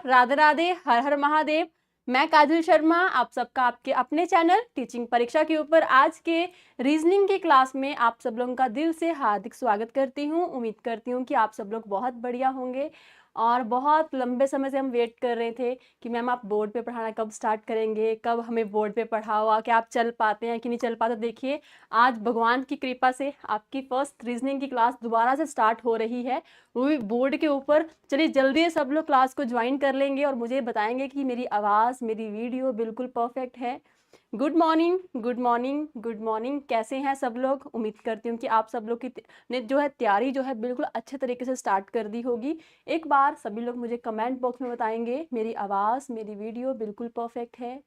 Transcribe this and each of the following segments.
राधे राधे, हर हर महादेव। मैं काजल शर्मा आप सबका आपके अपने चैनल टीचिंग परीक्षा के ऊपर आज के रीजनिंग की क्लास में आप सब लोगों का दिल से हार्दिक स्वागत करती हूँ। उम्मीद करती हूँ कि आप सब लोग बहुत बढ़िया होंगे और बहुत लंबे समय से हम वेट कर रहे थे कि मैम आप बोर्ड पे पढ़ाना कब स्टार्ट करेंगे, कब हमें बोर्ड पे पढ़ाओ, क्या आप चल पाते हैं कि नहीं चल पाते। देखिए आज भगवान की कृपा से आपकी फर्स्ट रीजनिंग की क्लास दोबारा से स्टार्ट हो रही है, वो भी बोर्ड के ऊपर। चलिए जल्दी से सब लोग क्लास को ज्वाइन कर लेंगे और मुझे बताएंगे कि मेरी आवाज़, मेरी वीडियो बिल्कुल परफेक्ट है। Good morning, good morning, good morning. कैसे हैं सब लोग? उम्मीद करती हूँ कि आप सब लोग की ने जो है तैयारी जो है बिल्कुल अच्छे तरीके से स्टार्ट कर दी होगी। एक बार सभी लोग मुझे कमेंट बॉक्स में बताएंगे मेरी आवाज़, मेरी वीडियो बिल्कुल परफेक्ट है।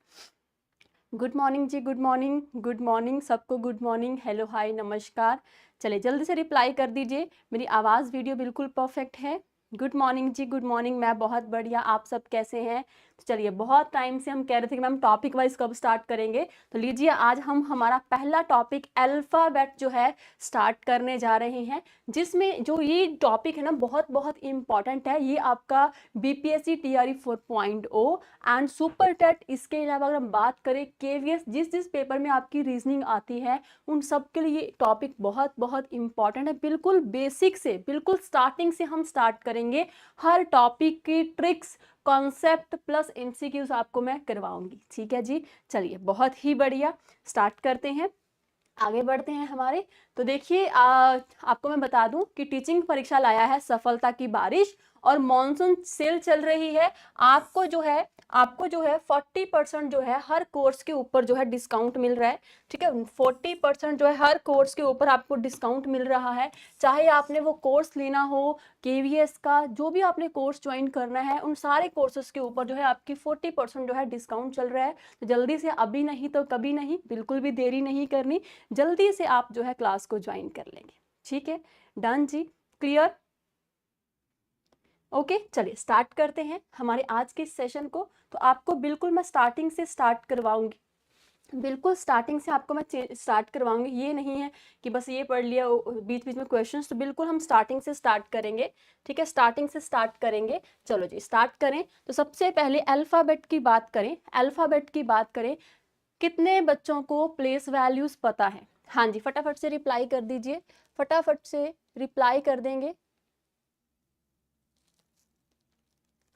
गुड मॉर्निंग जी, गुड मॉर्निंग, गुड मॉर्निंग सबको, गुड मॉर्निंग, हेलो, हाय, नमस्कार। चलिए जल्दी से रिप्लाई कर दीजिए मेरी आवाज़, वीडियो बिल्कुल परफेक्ट है। गुड मॉर्निंग जी, गुड मॉर्निंग, मैं बहुत बढ़िया। आप सब कैसे हैं? तो चलिए बहुत टाइम से हम कह रहे थे कि मैम टॉपिक वाइज कब स्टार्ट करेंगे, तो लीजिए आज हम हमारा पहला टॉपिक अल्फ़ाबेट जो है स्टार्ट करने जा रहे हैं, जिसमें जो ये टॉपिक है ना बहुत बहुत इम्पॉर्टेंट है। ये आपका BPSC TRE 4.0 and super TET, इसके अलावा अगर हम बात करें केवीएस, जिस जिस पेपर में आपकी रीजनिंग आती है उन सब के लिए टॉपिक बहुत बहुत इंपॉर्टेंट है। बिल्कुल बेसिक से, बिल्कुल स्टार्टिंग से हम स्टार्ट करेंगे। हर टॉपिक की ट्रिक्स, कॉन्सेप्ट प्लस एमसीक्यूज आपको मैं करवाऊंगी, ठीक है जी। चलिए बहुत ही बढ़िया, स्टार्ट करते हैं, आगे बढ़ते हैं हमारे। तो देखिए आपको मैं बता दूं कि टीचिंग परीक्षा लाया है सफलता की बारिश और मॉनसून सेल चल रही है। आपको जो है 40% जो है हर कोर्स के ऊपर जो है डिस्काउंट मिल रहा है, ठीक है। 40% जो है हर कोर्स के ऊपर आपको डिस्काउंट मिल रहा है। चाहे आपने वो कोर्स लेना हो, केवीएस का जो भी आपने कोर्स ज्वाइन करना है, उन सारे कोर्सेज के ऊपर जो है आपकी 40% जो है डिस्काउंट चल रहा है। तो जल्दी से, अभी नहीं तो कभी नहीं, बिल्कुल भी देरी नहीं करनी, जल्दी से आप जो है क्लास को ज्वाइन कर लेंगे, ठीक है। डन जी, क्लियर, ओके। चलिए स्टार्ट करते हैं हमारे आज के सेशन को। तो आपको बिल्कुल मैं स्टार्टिंग से स्टार्ट करवाऊंगी, बिल्कुल स्टार्टिंग से आपको मैं स्टार्ट करवाऊंगी। ये नहीं है कि बस ये पढ़ लिया बीच बीच में क्वेश्चंस, तो बिल्कुल हम स्टार्टिंग से स्टार्ट करेंगे, ठीक है। स्टार्टिंग से स्टार्ट करेंगे, चलो जी स्टार्ट करें। तो सबसे पहले अल्फ़ाबेट की बात करें, अल्फ़ाबेट की बात करें। कितने बच्चों को प्लेस वैल्यूज पता है? हाँ जी, फटाफट से रिप्लाई कर दीजिए, फटाफट से रिप्लाई कर देंगे।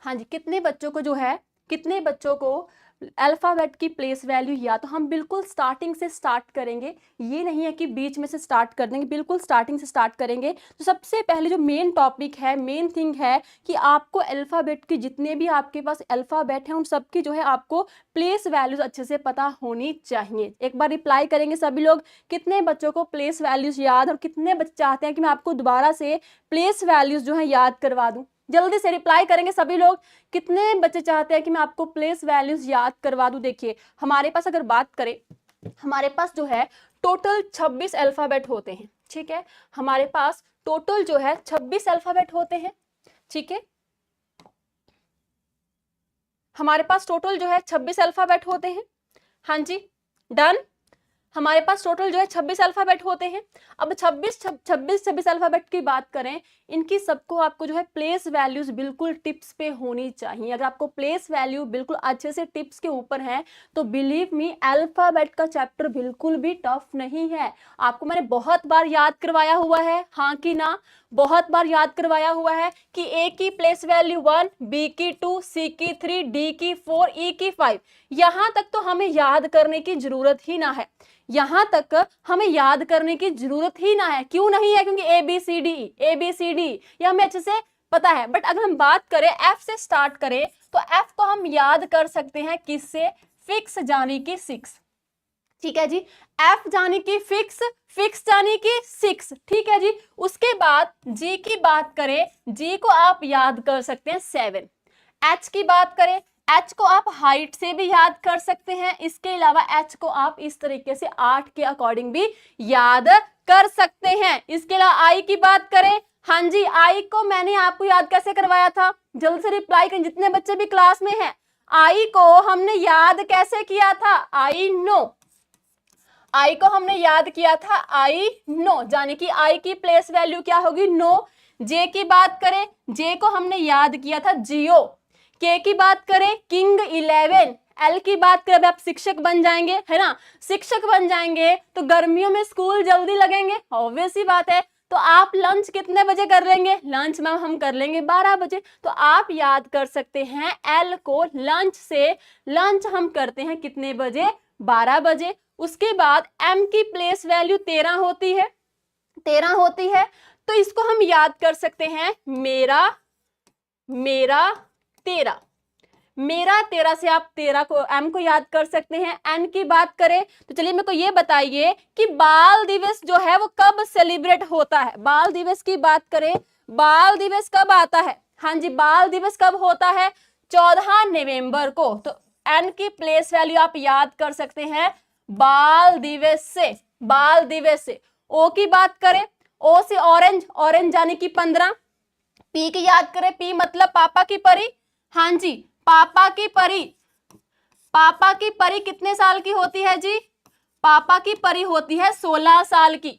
हाँ जी, कितने बच्चों को जो है, कितने बच्चों को अल्फाबेट की प्लेस वैल्यू, या तो हम बिल्कुल स्टार्टिंग से स्टार्ट करेंगे, ये नहीं है कि बीच में से स्टार्ट कर देंगे, बिल्कुल स्टार्टिंग से स्टार्ट करेंगे। तो सबसे पहले जो मेन टॉपिक है, मेन थिंग है कि आपको अल्फाबेट की, जितने भी आपके पास अल्फाबेट हैं उन सबकी जो है आपको प्लेस वैल्यूज अच्छे से पता होनी चाहिए। एक बार रिप्लाई करेंगे सभी लोग, कितने बच्चों को प्लेस वैल्यूज याद, और कितने बच्चे चाहते हैं कि मैं आपको दोबारा से प्लेस वैल्यूज जो है याद करवा दूं? जल्दी से रिप्लाई करेंगे सभी लोग, कितने बच्चे चाहते हैं कि मैं आपको प्लेस वैल्यूज याद करवा दूं? देखिए हमारे पास अगर बात करें, हमारे पास जो है टोटल 26 अल्फाबेट होते हैं, ठीक है। हमारे पास टोटल जो है 26 अल्फाबेट होते हैं, ठीक है। हमारे पास टोटल जो है 26 अल्फाबेट होते हैं, हाँ जी, डन। हमारे पास टोटल जो है 26 अल्फाबेट होते हैं। अब 26 अल्फाबेट की बात करें, इनकी सबको आपको जो है प्लेस वैल्यूज बिल्कुल टिप्स पे होनी चाहिए। अगर आपको प्लेस वैल्यू बिल्कुल अच्छे से टिप्स के ऊपर है तो बिलीव मी अल्फाबेट का चैप्टर बिल्कुल भी टफ नहीं है। आपको मैंने बहुत बार याद करवाया हुआ है, हाँ कि ना, बहुत बार याद करवाया हुआ है कि ए की प्लेस वैल्यू 1, बी की 2, सी की 3, डी की 4, ई की 5। यहां तक तो हमें याद करने की जरूरत ही ना है, यहां तक हमें याद करने की जरूरत ही ना है। क्यों नहीं है? क्योंकि A B C D, A B C D ये हमें अच्छे से पता है। बट अगर हम बात करें एफ से स्टार्ट करें, तो एफ को हम याद कर सकते हैं किससे? फिक्स जानी कि 6, ठीक है जी। एफ जानी कि फिक्स, फिक्स जानी कि 6, ठीक है जी। उसके बाद जी की बात करें, जी को आप याद कर सकते हैं 7। एच की बात करें, एच को आप हाइट से भी याद कर सकते हैं। इसके अलावा एच को आप इस तरीके से 8 के अकॉर्डिंग भी याद कर सकते हैं। इसके अलावा आई की बात करें, हाँ जी, आई को मैंने आपको याद कैसे करवाया था? जल्दी से रिप्लाई करें जितने बच्चे भी क्लास में हैं। आई को हमने याद कैसे किया था? आई नो, आई को हमने याद किया था आई नो, यानी कि आई की प्लेस वैल्यू क्या होगी? नो। जे की बात करें, जे को हमने याद किया था जियो। के की बात करें किंग 11, एल की बात करें, आप शिक्षक बन जाएंगे, है ना, शिक्षक बन जाएंगे तो गर्मियों में स्कूल जल्दी लगेंगे, ऑब्वियस ही बात है। तो आप लंच कितने बजे कर लेंगे, लंच मैम हम कर लेंगे 12 बजे। तो आप याद कर सकते हैं एल को लंच से, लंच हम करते हैं कितने बजे, 12 बजे। उसके बाद एम की प्लेस वैल्यू 13 होती है, 13 होती है, तो इसको हम याद कर सकते हैं मेरा 13, मेरा 13 से आप 13 को एम को याद कर सकते हैं। एन की बात करें तो चलिए मेरे को ये बताइए कि बाल दिवस जो है वो कब सेलिब्रेट होता है। बाल दिवस की बात करें, बाल दिवस कब आता है, हाँ जी, बाल दिवस कब होता है, 14 नवंबर को। तो एन की प्लेस वैल्यू आप याद कर सकते हैं बाल दिवस से, बाल दिवस से। ओ की बात करें, ओ से ऑरेंज, ऑरेंज यानी कि 15। पी की याद करें, पी मतलब पापा की परी, हाँ जी, पापा की परी, पापा की परी कितने साल की होती है जी, पापा की परी होती है 16 साल की,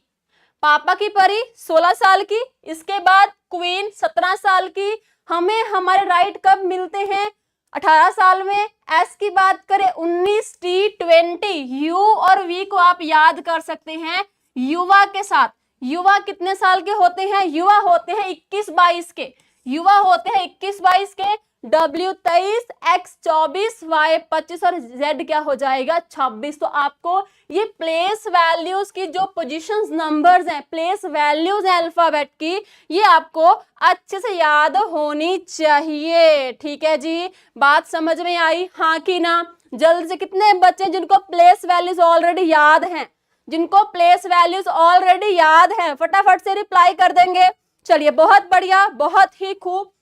पापा की परी 16 साल की। इसके बाद क्वीन 17 साल की। हमें हमारे राइट कब मिलते हैं, 18 साल में। एस की बात करें 19 टी 20, यू और वी को आप याद कर सकते हैं युवा के साथ। युवा कितने साल के होते हैं, युवा होते हैं 21-22 के, युवा होते हैं 21-22 के। W 23, X 24, Y 25 और Z क्या हो जाएगा 26। तो आपको ये प्लेस वैल्यूज की जो पोजीशंस नंबर्स हैं, प्लेस वैल्यूज हैं अल्फाबेट की, ये आपको अच्छे से याद होनी चाहिए। ठीक है जी, बात समझ में आई, हाँ कि ना। जल्द से कितने बच्चे जिनको प्लेस वैल्यूज ऑलरेडी याद हैं, जिनको प्लेस वैल्यूज ऑलरेडी याद हैं, फटाफट से रिप्लाई कर देंगे। चलिए बहुत बढ़िया, बहुत ही खूब,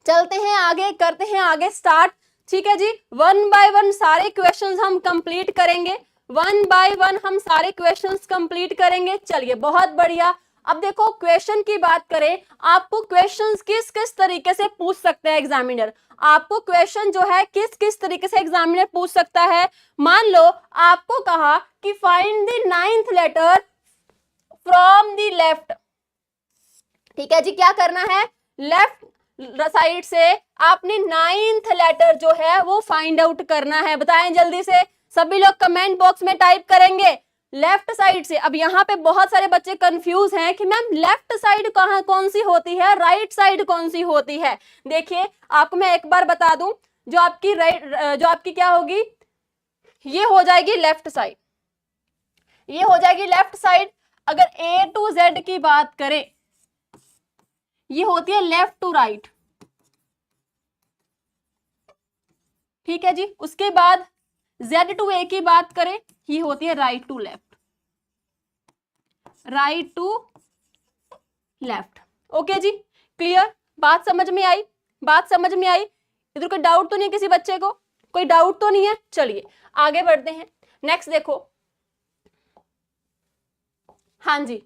चलते हैं आगे, करते हैं आगे स्टार्ट। ठीक है जी, वन बाय वन सारे क्वेश्चंस हम कंप्लीट करेंगे, वन बाय वन हम सारे क्वेश्चंस कंप्लीट करेंगे। चलिए बहुत बढ़िया। अब देखो क्वेश्चन की बात करें, आपको क्वेश्चंस किस किस तरीके से पूछ सकते हैं एग्जामिनर, आपको क्वेश्चन जो है किस किस तरीके से एग्जामिनर पूछ सकता है। मान लो आपको कहा कि find the 9th letter from the left, ठीक है जी, क्या करना है, लेफ्ट साइड से आपने 9th लेटर जो है वो फाइंड आउट करना है। बताएं जल्दी से, सभी लोग कमेंट बॉक्स में टाइप करेंगे लेफ्ट साइड से। अब यहाँ पे बहुत सारे बच्चे कंफ्यूज हैं कि मैम लेफ्ट साइड कहाँ कौन सी होती है, राइट साइड कौन सी होती है। देखिए आपको मैं एक बार बता दूं, जो आपकी राइट, जो आपकी क्या होगी, ये हो जाएगी लेफ्ट साइड, ये हो जाएगी लेफ्ट साइड। अगर A to Z की बात करें, ये होती है लेफ्ट टू राइट, ठीक है जी। उसके बाद Z टू A की बात करें, ये होती है right to left, right to left. Okay जी, क्लियर, बात समझ में आई, बात समझ में आई। इधर कोई डाउट तो नहीं, किसी बच्चे को कोई डाउट तो नहीं है। चलिए आगे बढ़ते हैं, नेक्स्ट देखो, हाँ जी,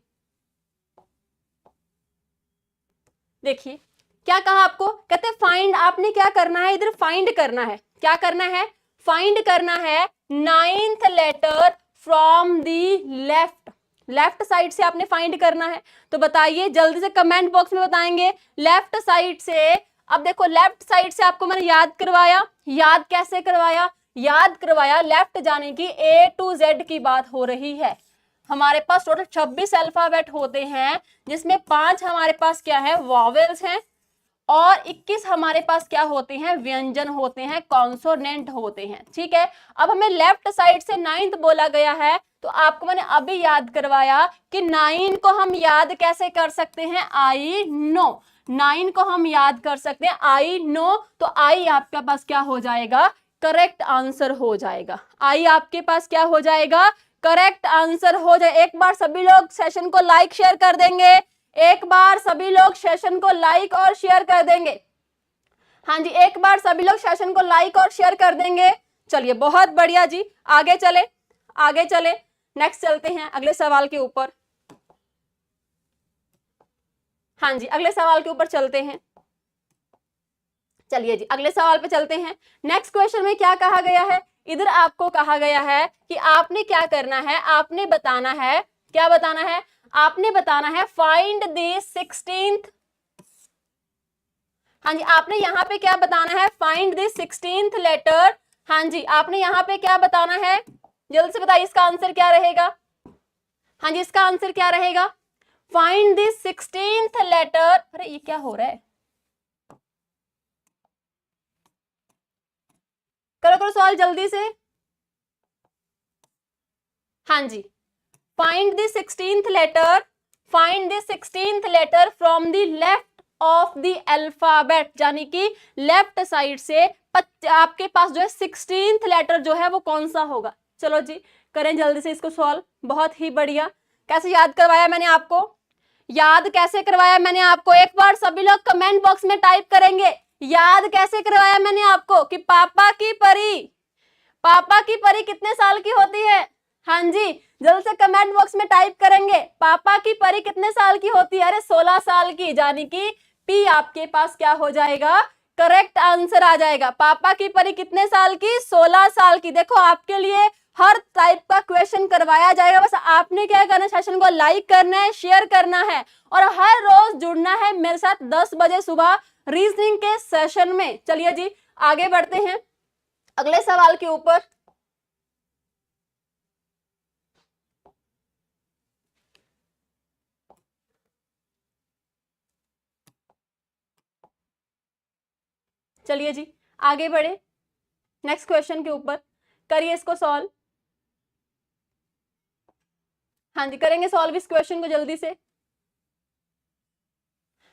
देखिए क्या कहा आपको, कहते हैं फाइंड, आपने क्या करना है इधर, फाइंड करना है, क्या करना है, फाइंड करना है 9th letter from the left, left side से आपने फाइंड करना है। तो बताइए जल्दी से कमेंट बॉक्स में बताएंगे लेफ्ट साइड से। अब देखो लेफ्ट साइड से आपको मैंने याद करवाया, याद कैसे करवाया, याद करवाया लेफ्ट जाने की A to Z की बात हो रही है। हमारे पास टोटल 26 अल्फाबेट होते हैं, जिसमें 5 हमारे पास क्या है, वॉवेल्स हैं, और 21 हमारे पास क्या होते हैं, व्यंजन होते हैं, कॉन्सोनेंट होते हैं। ठीक है, अब हमें लेफ्ट साइड से 9th बोला गया है, तो आपको मैंने अभी याद करवाया कि 9 को हम याद कैसे कर सकते हैं, आई नो, 9 को हम याद कर सकते हैं आई नो। तो आई आपके पास क्या हो जाएगा, करेक्ट आंसर हो जाएगा, आई आपके पास क्या हो जाएगा, करेक्ट आंसर हो जाए। एक बार सभी लोग सेशन को लाइक शेयर कर देंगे, एक बार सभी लोग सेशन को लाइक और शेयर कर देंगे, हाँ जी, एक बार सभी लोग सेशन को लाइक और शेयर कर देंगे। चलिए बहुत बढ़िया जी, आगे चले, आगे चले, नेक्स्ट चलते हैं अगले सवाल के ऊपर। हाँ जी, अगले सवाल के ऊपर चलते हैं। चलिए जी अगले सवाल पे चलते हैं। नेक्स्ट क्वेश्चन में क्या कहा गया है, इधर आपको कहा गया है कि आपने क्या करना है, आपने बताना है, क्या बताना है, आपने बताना है फाइंड द 16th, हाँ जी, आपने यहाँ पे क्या बताना है, फाइंड द 16th लेटर। हाँ जी, आपने यहाँ पे क्या बताना है, जल्दी से बताइए इसका आंसर क्या रहेगा। हाँ जी, इसका आंसर क्या रहेगा, फाइंड द 16th लेटर। अरे ये क्या हो रहा है, करो करो सवाल जल्दी से। हाँ जी, find the 16th letter, find the 16th letter from the left of the alphabet, यानी कि लेफ्ट साइड से आपके पास जो है 16th लेटर जो है वो कौन सा होगा। चलो जी करें जल्दी से इसको सॉल्व। बहुत ही बढ़िया, कैसे याद करवाया मैंने आपको, याद कैसे करवाया मैंने आपको, एक बार सभी लोग कमेंट बॉक्स में टाइप करेंगे, याद कैसे करवाया मैंने आपको कि पापा की परी, पापा की परी कितने साल की होती है। हाँ जी, जल्द से कमेंट बॉक्स में टाइप करेंगे, पापा की परी कितने साल की होती है। अरे 16 साल की, यानी कि पी आपके पास क्या हो जाएगा, करेक्ट आंसर आ जाएगा। पापा की परी कितने साल की, 16 साल की। देखो आपके लिए हर टाइप का क्वेश्चन करवाया जाएगा, बस आपने क्या करना है, सेशन को लाइक करना है, शेयर करना है और हर रोज जुड़ना है मेरे साथ 10 बजे सुबह रीजनिंग के सेशन में। चलिए जी आगे बढ़ते हैं अगले सवाल के ऊपर। चलिए जी आगे बढ़े नेक्स्ट क्वेश्चन के ऊपर, करिए इसको सॉल्व। हाँ जी करेंगे सॉल्व इस क्वेश्चन को जल्दी से।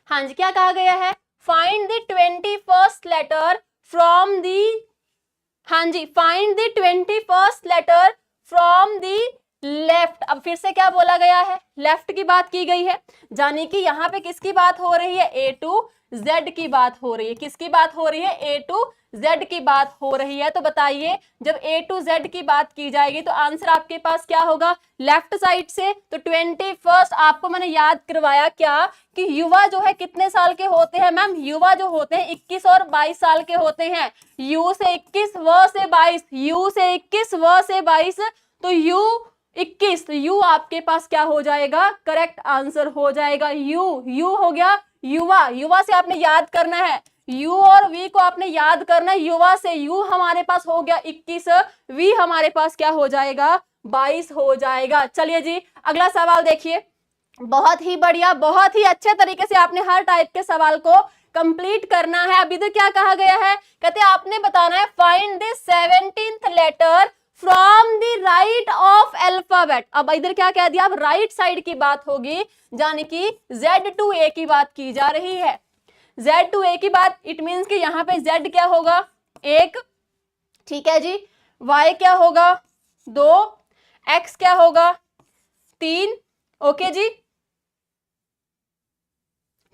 हाँ जी, क्या कहा गया है, find the 21st letter from the, हाँ जी find the 21st letter from the left. अब फिर से क्या बोला गया है, लेफ्ट की बात की गई है, यानी कि यहाँ पे किसकी बात हो रही है, ए टू जेड की बात हो रही है। किसकी बात हो रही है, ए टू जेड की बात हो रही है। तो बताइए जब ए टू जेड की बात की जाएगी तो आंसर आपके पास क्या होगा, लेफ्ट साइड से। तो 21st आपको मैंने याद करवाया क्या कि युवा जो है कितने साल के होते हैं मैम, युवा जो होते हैं 21 और 22 साल के होते हैं। यू से 21 व से 22, यू से 21 व से 22, तो यू 21, तो यू आपके पास क्या हो जाएगा, करेक्ट आंसर हो जाएगा यू। यू हो गया युवा, युवा से आपने याद करना है, यू और वी को आपने याद करना है, युवा से यू हमारे पास हो गया 21, वी हमारे पास क्या हो जाएगा 22 हो जाएगा। चलिए जी अगला सवाल देखिए, बहुत ही बढ़िया, बहुत ही अच्छे तरीके से आपने हर टाइप के सवाल को कंप्लीट करना है। अभी तक क्या कहा गया है, कहते आपने बताना है find the 17th letter from the right of alphabet. अब इधर क्या कह दिया, अब राइट साइड की बात होगी, यानी कि Z टू A की बात की जा रही है। Z टू A की बात, इट मींस कि यहाँ पे Z क्या होगा 1, ठीक है जी, Y क्या होगा 2, X क्या होगा 3, ओके जी,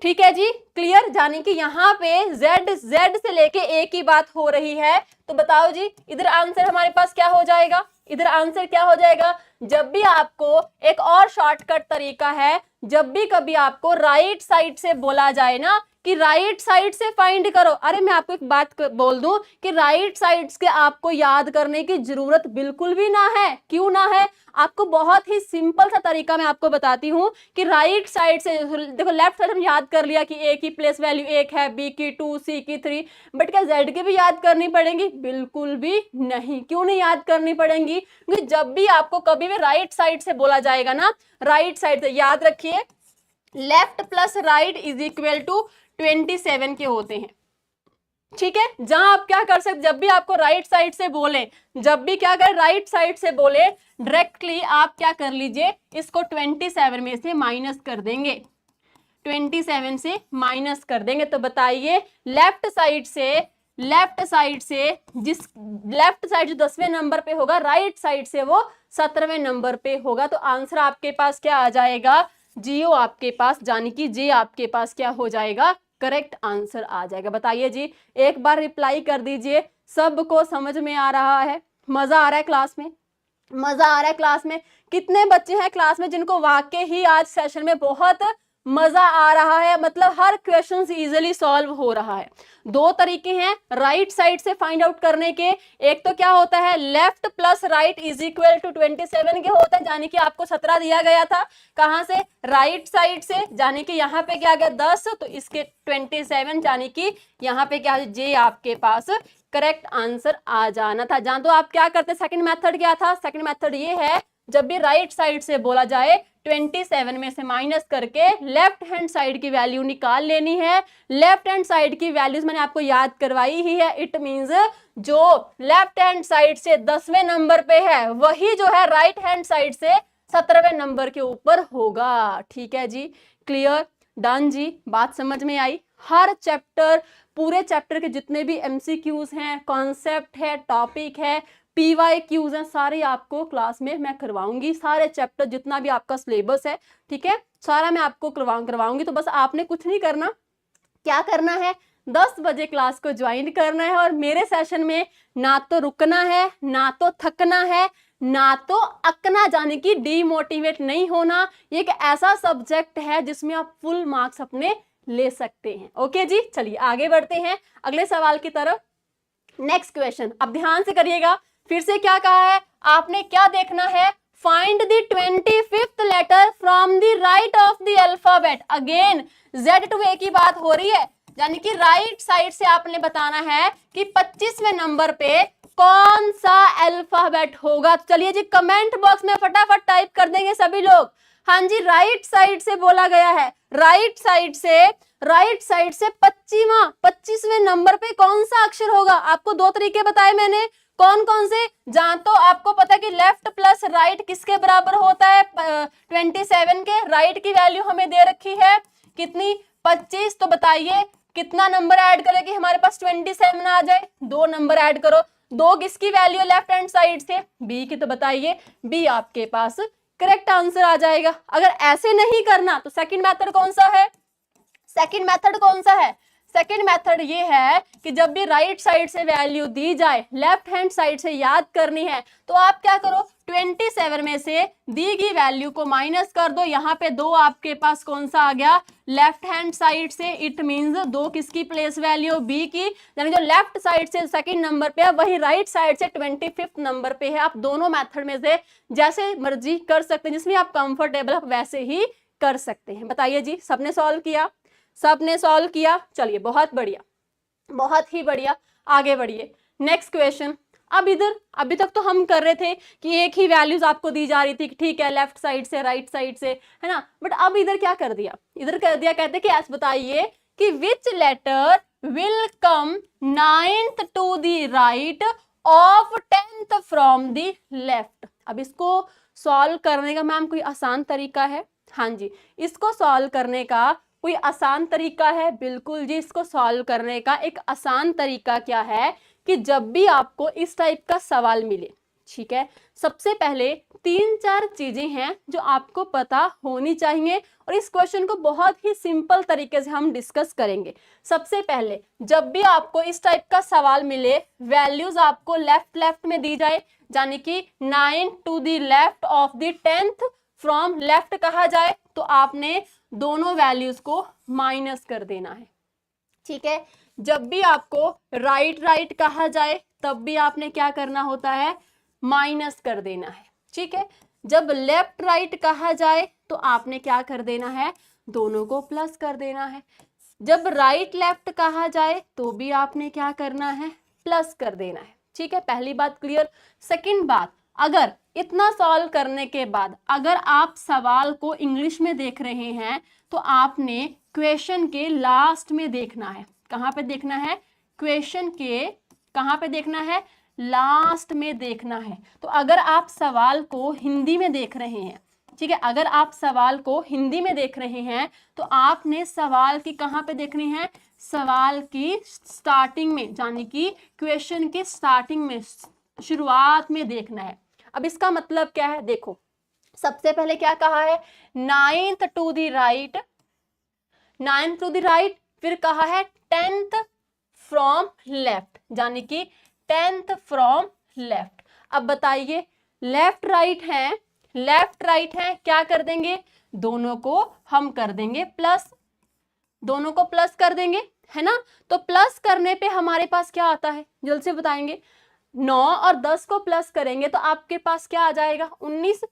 ठीक है जी क्लियर। यानी कि यहाँ पे Z से लेके A की बात हो रही है। तो बताओ जी इधर आंसर हमारे पास क्या हो जाएगा, इधर आंसर क्या हो जाएगा, जब भी आपको एक और शॉर्टकट तरीका है, जब भी कभी आपको राइट साइड से बोला जाए ना कि राइट साइड से फाइंड करो, अरे मैं आपको एक बात बोल दूं कि राइट साइड के आपको याद करने की जरूरत बिल्कुल भी ना है। क्यों ना है, आपको बहुत ही सिंपल सा तरीका मैं आपको बताती हूँ कि राइट साइड से देखो, लेफ्ट साइड हम याद कर लिया कि ए की प्लेस वैल्यू 1 है, बी की 2, सी की 3, बट क्या जेड की भी याद करनी पड़ेगी, बिल्कुल भी नहीं। क्यों नहीं याद करनी पड़ेंगी, क्योंकि जब भी आपको कभी भी राइट साइड से बोला जाएगा ना, राइट साइड से याद रखिए left plus right is equal to 27 के होते हैं, ठीक है। जहां आप क्या कर सकते, जब भी आपको राइट साइड से बोले, जब भी क्या कर राइट साइड से बोले, डायरेक्टली आप क्या कर लीजिए, इसको 27 में से माइनस कर देंगे, 27 से माइनस कर देंगे। तो बताइए लेफ्ट साइड से, लेफ्ट साइड से जिस लेफ्ट साइड जो 10वें नंबर पे होगा, राइट साइड से वो 17वें नंबर पे होगा। तो आंसर आपके पास क्या आ जाएगा, जीओ आपके पास, यानी कि जे आपके पास क्या हो जाएगा, करेक्ट आंसर आ जाएगा। बताइए जी एक बार रिप्लाई कर दीजिए, सबको समझ में आ रहा है, मजा आ रहा है क्लास में, मजा आ रहा है क्लास में। कितने बच्चे हैं क्लास में जिनको वाकई ही आज सेशन में बहुत मजा आ रहा है, मतलब हर क्वेश्चन इजीली सॉल्व हो रहा है। दो तरीके हैं राइट साइड से फाइंड आउट करने के। एक तो क्या होता है, left plus right is equal to 27 के होता है, यानी कि आपको 17 दिया गया था, कहां से, राइट साइड से, यानी कि यहाँ पे क्या गया 10, तो इसके 27, यानी कि यहाँ पे क्या जे आपके पास करेक्ट आंसर आ जाना था। जान तो आप क्या करते, सेकंड मेथड क्या था, सेकंड मेथड ये है, जब भी राइट साइड से बोला जाए 27 में से माइनस करके लेफ्ट हैंड साइड की वैल्यू निकाल लेनी है। लेफ्ट हैंड साइड की वैल्यूज मैंने आपको याद करवाई ही है। इट मींस जो लेफ्ट हैंड साइड से 10वें नंबर पे है वही जो है राइट हैंड साइड से 17वें नंबर के ऊपर होगा। ठीक है जी, क्लियर, डन जी, बात समझ में आई। हर चैप्टर, पूरे चैप्टर के जितने भी एमसीक्यूज हैं, कॉन्सेप्ट है, टॉपिक है, PYQs हैं, सारे आपको क्लास में मैं करवाऊंगी। सारे चैप्टर जितना भी आपका सिलेबस है, ठीक है, सारा मैं आपको करवाऊंगी। तो बस आपने कुछ नहीं करना, क्या करना है, 10 बजे क्लास को ज्वाइन करना है और मेरे सेशन में ना तो रुकना है, ना तो थकना है, ना तो अकना, जाने की डीमोटिवेट नहीं होना। ये एक ऐसा सब्जेक्ट है जिसमें आप फुल मार्क्स अपने ले सकते हैं। ओके जी, चलिए आगे बढ़ते हैं अगले सवाल की तरफ। नेक्स्ट क्वेश्चन, अब ध्यान से करिएगा। फिर से क्या कहा है, आपने क्या देखना है, find the 25th letter from the right of the alphabet. Again Z to A की बात हो रही है, यानी कि राइट साइड से आपने बताना है कि 25वें नंबर पे कौन सा अल्फाबेट होगा। तो चलिए जी, कमेंट बॉक्स में फटाफट टाइप कर देंगे सभी लोग। हाँ जी, राइट साइड से बोला गया है, राइट साइड से 25वें नंबर पे कौन सा अक्षर होगा। आपको दो तरीके बताए मैंने, कौन कौन से, जहां तो आपको पता है कि लेफ्ट प्लस राइट किसके बराबर होता है, 27 के। राइट की वैल्यू हमें दे रखी है कितनी, 25, तो बताइए कितना नंबर ऐड करें कि हमारे पास 27 आ जाए। 2 नंबर ऐड करो, 2 किसकी वैल्यू लेफ्ट हैंड साइड से, बी की, तो बताइए बी आपके पास करेक्ट आंसर आ जाएगा। अगर ऐसे नहीं करना तो सेकंड मेथड कौन सा है, सेकंड मेथड ये है कि जब भी राइट साइड से वैल्यू दी जाए, लेफ्ट हैंड साइड से याद करनी है, तो आप क्या करो, 27 में से दी गई वैल्यू को माइनस कर दो। यहाँ पे 2 आपके पास कौन सा आ गया, लेफ्ट हैंड साइड से। इट मींस 2 किसकी प्लेस वैल्यू, बी की, यानी जो लेफ्ट साइड से सेकंड नंबर पे है वही राइट साइड से 25th नंबर पे है। आप दोनों मेथड में से जैसे मर्जी कर सकते हैं, जिसमें आप कंफर्टेबल आप वैसे ही कर सकते हैं। बताइए जी, सबने सॉल्व किया, सबने सॉल्व किया, चलिए बहुत बढ़िया, बहुत ही बढ़िया, आगे बढ़िए। नेक्स्ट क्वेश्चन, अब इधर अभी तक तो हम कर रहे थे कि एक ही वैल्यूज आपको दी जा रही थी, ठीक है, लेफ्ट साइड से राइट साइड से, है ना, बट अब इधर क्या कर दिया, इधर कर दिया, कहते कि ऐसे बताइए कि which letter will come 9th to the right of 10th from the left. अब इसको सॉल्व करने का मैम कोई आसान तरीका है, हाँ जी, इसको सॉल्व करने का कोई आसान तरीका है, बिल्कुल जी, इसको सॉल्व करने का एक आसान तरीका क्या है कि जब भी आपको इस टाइप का सवाल मिले, ठीक है, सबसे पहले 3-4 चीजें हैं जो आपको पता होनी चाहिए और इस क्वेश्चन को बहुत ही सिंपल तरीके से हम डिस्कस करेंगे। सबसे पहले जब भी आपको इस टाइप का सवाल मिले, वैल्यूज आपको लेफ्ट में दी जाए, यानी कि 9 to the left of the 10th from left कहा जाए, तो आपने दोनों वैल्यूज को माइनस कर देना है। ठीक है, जब भी आपको राइट कहा जाए तब भी आपने क्या करना होता है, माइनस कर देना है। ठीक है, जब लेफ्ट राइट कहा जाए तो आपने क्या कर देना है, दोनों को प्लस कर देना है। जब राइट लेफ्ट कहा जाए तो भी आपने क्या करना है, प्लस कर देना है। ठीक है, पहली बात क्लियर। सेकंड बात, अगर इतना सॉल्व करने के बाद अगर आप सवाल को इंग्लिश में देख रहे हैं तो आपने क्वेश्चन के लास्ट में देखना है। कहां पे देखना है, क्वेश्चन के कहां पे देखना है, लास्ट में देखना है। तो अगर आप सवाल को हिंदी में देख रहे हैं, ठीक है, अगर आप सवाल को हिंदी में देख रहे हैं तो आपने सवाल की कहां पे देखनी है, सवाल की स्टार्टिंग में, यानी कि क्वेश्चन के स्टार्टिंग में, शुरुआत में देखना है। अब इसका मतलब क्या है, देखो सबसे पहले क्या कहा है, 9th to the right, 9th to the right, फिर कहा है 10th फ्रॉम लेफ्ट, यानी कि 10th फ्रॉम लेफ्ट। अब बताइए लेफ्ट राइट है, लेफ्ट राइट है, क्या कर देंगे, दोनों को हम कर देंगे प्लस, दोनों को प्लस कर देंगे, है ना। तो प्लस करने पे हमारे पास क्या आता है, जल्द से बताएंगे। 9 और 10 को प्लस करेंगे तो आपके पास क्या आ जाएगा, 19।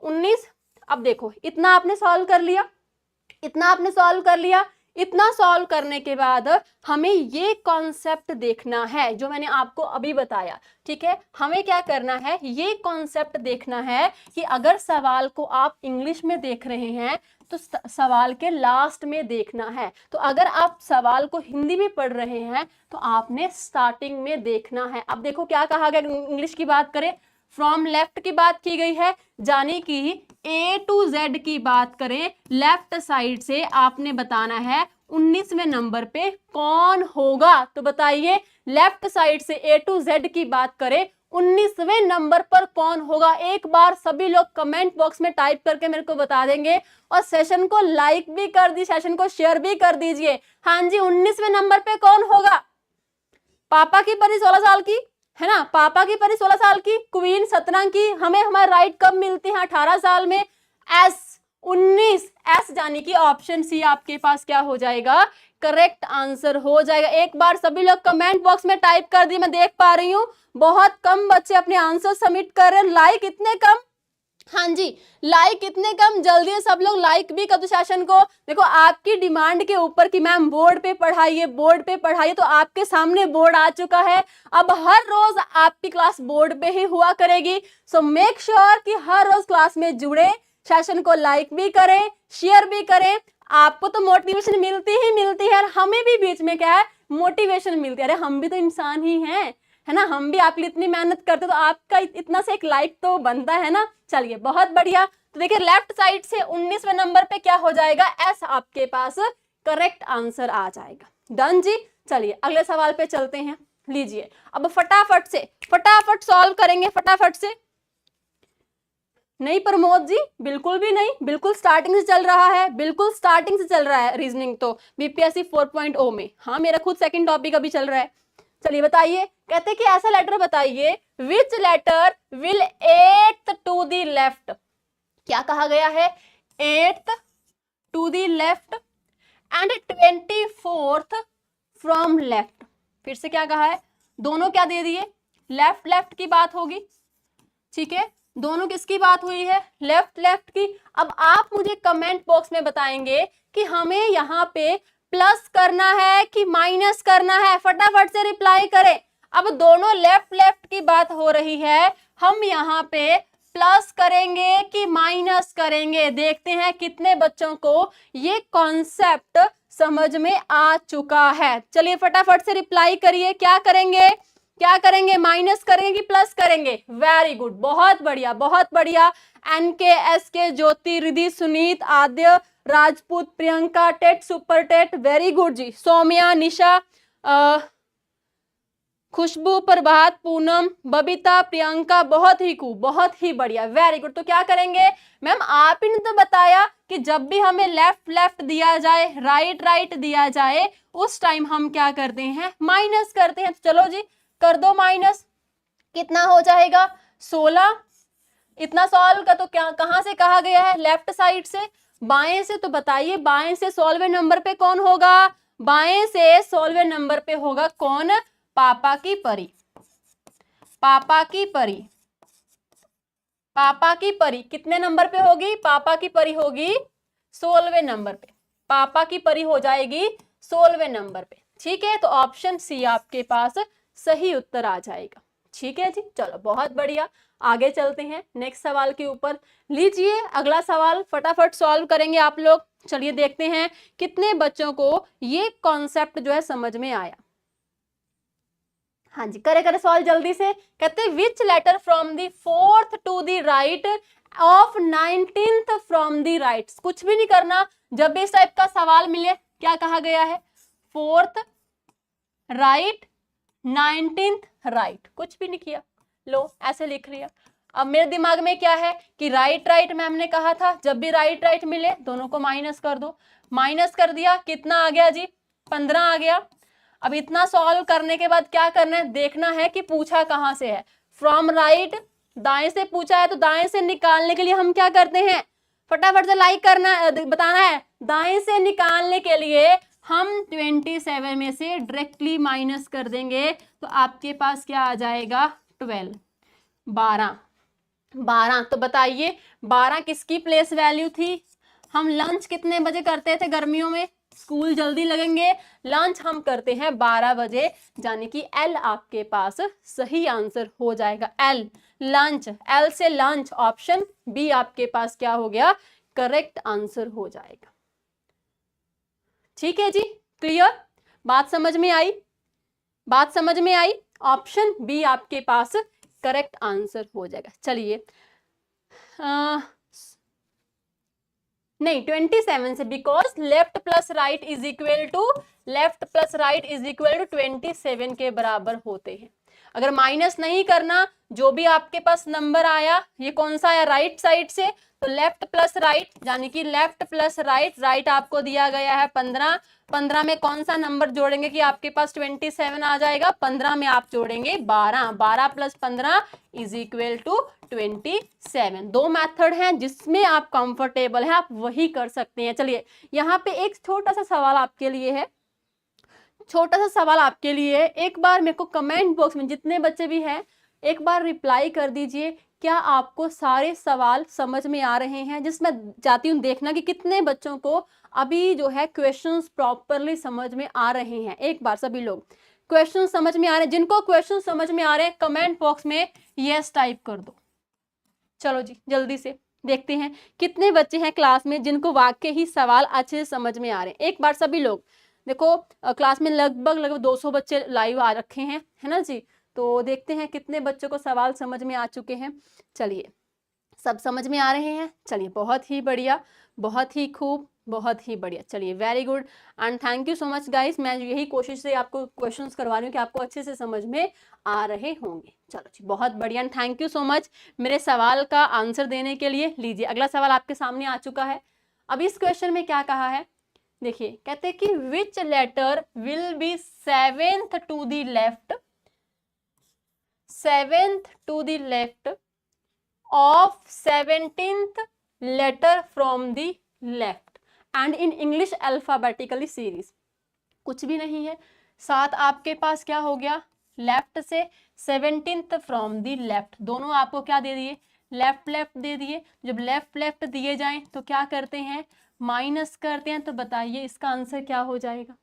19। अब देखो, इतना आपने सॉल्व कर लिया, इतना आपने सॉल्व कर लिया। इतना सॉल्व करने के बाद हमें ये कॉन्सेप्ट देखना है जो मैंने आपको अभी बताया, ठीक है। हमें क्या करना है, ये कॉन्सेप्ट देखना है कि अगर सवाल को आप इंग्लिश में देख रहे हैं तो सवाल के लास्ट में देखना है। तो अगर आप सवाल को हिंदी में पढ़ रहे हैं तो आपने स्टार्टिंग में देखना है। अब देखो क्या कहा गया, इंग्लिश की बात करें, फ्रॉम लेफ्ट की बात की गई है, यानी कि A to Z की बात करें, लेफ्ट साइड से आपने बताना है 19वें नंबर पे कौन होगा। तो बताइए, लेफ्ट साइड से A to Z की बात करें, 19वें नंबर पर कौन होगा। एक बार सभी लोग कमेंट बॉक्स में टाइप करके मेरे को बता देंगे, और सेशन को लाइक भी कर दी, सेशन को शेयर भी कर दीजिए। हाँ जी, 19वें नंबर पे कौन होगा, पापा की परी 16 साल की, है ना, पापा की परी 16 साल की, क्वीन 17 की। हमें हमारे राइट कब मिलते हैं, 18 साल में। एस 19, एस यानी कि ऑप्शन सी आपके पास क्या हो जाएगा, करेक्ट आंसर हो जाएगा। एक बार सभी लोग कमेंट बॉक्स में टाइप कर दिए, मैं देख पा रही हूँ बहुत कम बच्चे अपने आंसर सबमिट कर रहे हैं, लाइक इतने कम। हाँ जी, लाइक इतने कम, जल्दी सब लोग लाइक भी कर दो सेशन को। देखो आपकी डिमांड के ऊपर कि मैम बोर्ड पे पढ़ाइए, बोर्ड पे पढ़ाइए, तो आपके सामने बोर्ड आ चुका है। अब हर रोज आपकी क्लास बोर्ड पे ही हुआ करेगी। सो मेक श्योर कि हर रोज क्लास में जुड़े, सेशन को लाइक भी करें, शेयर भी करें। आपको तो मोटिवेशन मिलती ही मिलती है, हमें भी बीच में क्या है, मोटिवेशन मिलती है। अरे हम भी तो इंसान ही हैं, है ना, हम भी आपके लिए इतनी मेहनत करते, तो आपका इतना से एक लाइक तो बनता है ना। चलिए बहुत बढ़िया। तो देखिए लेफ्ट साइड से 19वें नंबर पे क्या हो जाएगा, एस आपके पास करेक्ट आंसर आ जाएगा। डन जी। चलिए अगले सवाल पे चलते हैं। लीजिए अब फटाफट सॉल्व करेंगे, फटाफट से। नहीं प्रमोद जी, बिल्कुल भी नहीं, बिल्कुल स्टार्टिंग से चल रहा है, बिल्कुल स्टार्टिंग से चल रहा है रीजनिंग तो बीपीएससी 4.0 में। हाँ मेरा खुद सेकंड टॉपिक अभी चल रहा है। चलिए बताइए, कहते कि ऐसा लेटर बताइए, which letter will 8th to the left. क्या कहा गया है, 8th to the left and 24th from left. फिर से क्या कहा है, दोनों क्या दे दिए, लेफ्ट लेफ्ट की बात होगी, ठीक है। दोनों किसकी बात हुई है, लेफ्ट लेफ्ट की। अब आप मुझे कमेंट बॉक्स में बताएंगे कि हमें यहाँ पे प्लस करना है कि माइनस करना है, फटाफट से रिप्लाई करें। अब दोनों लेफ्ट लेफ्ट की बात हो रही है, हम यहाँ पे प्लस करेंगे कि माइनस करेंगे, देखते हैं कितने बच्चों को ये कॉन्सेप्ट समझ में आ चुका है। चलिए फटाफट से रिप्लाई करिए, क्या करेंगे, क्या करेंगे, माइनस करेंगे कि प्लस करेंगे। वेरी गुड, बहुत बढ़िया बहुत बढ़िया। N K, S K, Jyoti, Riddhi, Sunit, Adya, Rajput, Priyanka, TET, super TET, very good ji. Saumya, Nisha, Khushbu, Prabhat, Poonam, Babita, Priyanka, बहुत ही खूब, बहुत ही बढ़िया, वेरी गुड। तो क्या करेंगे मैम, आप ही ने तो बताया कि जब भी हमें लेफ्ट लेफ्ट दिया जाए, राइट राइट दिया जाए, उस टाइम हम क्या करते हैं, माइनस करते हैं। तो चलो जी कर दो माइनस, कितना हो जाएगा 16। इतना सॉल्व का तो क्या कहां से कहा गया है, लेफ्ट साइड से, बाएं से। तो बताइए बाएं से 16वें नंबर पे कौन होगा, बाएं से 16वें नंबर पे होगा कौन, पापा की परी। पापा की परी, पापा की परी कितने नंबर पे होगी, पापा की परी होगी 16वें नंबर पे, पापा की परी हो जाएगी 16वें नंबर पे, ठीक है। तो ऑप्शन सी आपके पास सही उत्तर आ जाएगा, ठीक है जी। चलो बहुत बढ़िया, आगे चलते हैं नेक्स्ट सवाल के ऊपर। लीजिए अगला सवाल फटाफट सॉल्व करेंगे आप लोग। चलिए देखते हैं कितने बच्चों को ये कॉन्सेप्ट जो है समझ में आया। हाँ जी, करे करे सॉल्व जल्दी से। कहते हैं which letter from the 4th to the right of 19th from the right. कुछ भी नहीं करना, जब भी इस टाइप का सवाल मिले क्या कहा गया है, 4th राइट 19th राइट, कुछ भी नहीं किया, लो ऐसे लिख लिया। अब मेरे दिमाग में क्या है कि राइट राइट मैम ने कहा था जब भी राइट राइट मिले दोनों को माइनस कर दो, माइनस कर दिया, कितना आ गया जी 15 आ गया। अब इतना सॉल्व करने के बाद क्या करना है, देखना है कि पूछा कहां से है, फ्रॉम राइट दाएं से पूछा है तो दाएं से निकालने के लिए हम क्या करते हैं, फटाफट से लाइक करना, बताना है। दाएं से निकालने के लिए हम 27 में से डायरेक्टली माइनस कर देंगे तो आपके पास क्या आ जाएगा 12, 12। तो बताइए 12 किसकी प्लेस वैल्यू थी। हम लंच कितने बजे करते थे गर्मियों में, स्कूल जल्दी लगेंगे, लंच हम करते हैं 12 बजे, यानी कि एल आपके पास सही आंसर हो जाएगा। एल लंच, एल से लंच, ऑप्शन बी आपके पास क्या हो गया, करेक्ट आंसर हो जाएगा। ठीक है जी, क्लियर, बात समझ में आई, बात समझ में आई। ऑप्शन बी आपके पास करेक्ट आंसर हो जाएगा। चलिए नहीं 27 से, because left plus right is equal to, left plus right is equal to 27 के बराबर होते हैं। अगर माइनस नहीं करना, जो भी आपके पास नंबर आया, ये कौन सा आया राइट साइड से, तो लेफ्ट प्लस राइट, यानी कि लेफ्ट प्लस राइट, राइट आपको दिया गया है 15, 15 में कौन सा नंबर जोड़ेंगे कि आपके पास 27 आ जाएगा, 15 में आप जोड़ेंगे 12, 12 प्लस 15 इज इक्वल टू 27। दो मेथड हैं जिसमें आप कंफर्टेबल हैं, आप वही कर सकते हैं। चलिए यहाँ पे एक छोटा सा सवाल आपके लिए है, छोटा सा सवाल आपके लिए, एक बार मेरे को कमेंट बॉक्स में जितने बच्चे भी हैं एक बार रिप्लाई कर दीजिए, क्या आपको सारे सवाल समझ में आ रहे हैं। जिसमें चाहती हूँ देखना कि कितने बच्चों को अभी जो है क्वेश्चंस प्रॉपरली समझ में आ रहे हैं। एक बार सभी लोग क्वेश्चन समझ में आ रहे हैं, जिनको क्वेश्चन समझ में आ रहे हैं कमेंट बॉक्स में यस टाइप कर दो। चलो जी जल्दी से देखते हैं कितने बच्चे हैं क्लास में जिनको वाकई ही सवाल अच्छे से समझ में आ रहे हैं। एक बार सभी लोग देखो, क्लास में लगभग 200 बच्चे लाइव आ रखे हैं, है ना जी। तो देखते हैं कितने बच्चों को सवाल समझ में आ चुके हैं। चलिए सब समझ में आ रहे हैं, चलिए बहुत ही बढ़िया, बहुत ही खूब, बहुत ही बढ़िया। चलिए very good and thank you so much guys. मैं यही कोशिश से आपको क्वेश्चंस करवा रही हूँ कि आपको अच्छे से समझ में आ रहे होंगे। चलो जी बहुत बढ़िया and thank you so much मेरे सवाल का आंसर देने के लिए। लीजिए अगला सवाल आपके सामने आ चुका है। अब इस क्वेश्चन में क्या कहा है, देखिए कहते हैं कि which letter will be 7th to the left, 7th to the left of 17th letter from the left and in English alphabetically series। कुछ भी नहीं है, साथ आपके पास क्या हो गया, लेफ्ट से 17th फ्रॉम दी लेफ्ट, दोनों आपको क्या दे दिए, लेफ्ट लेफ्ट दे दिए। जब लेफ्ट लेफ्ट दिए जाएं तो क्या करते हैं, माइनस करते हैं। तो बताइए इसका आंसर क्या हो जाएगा,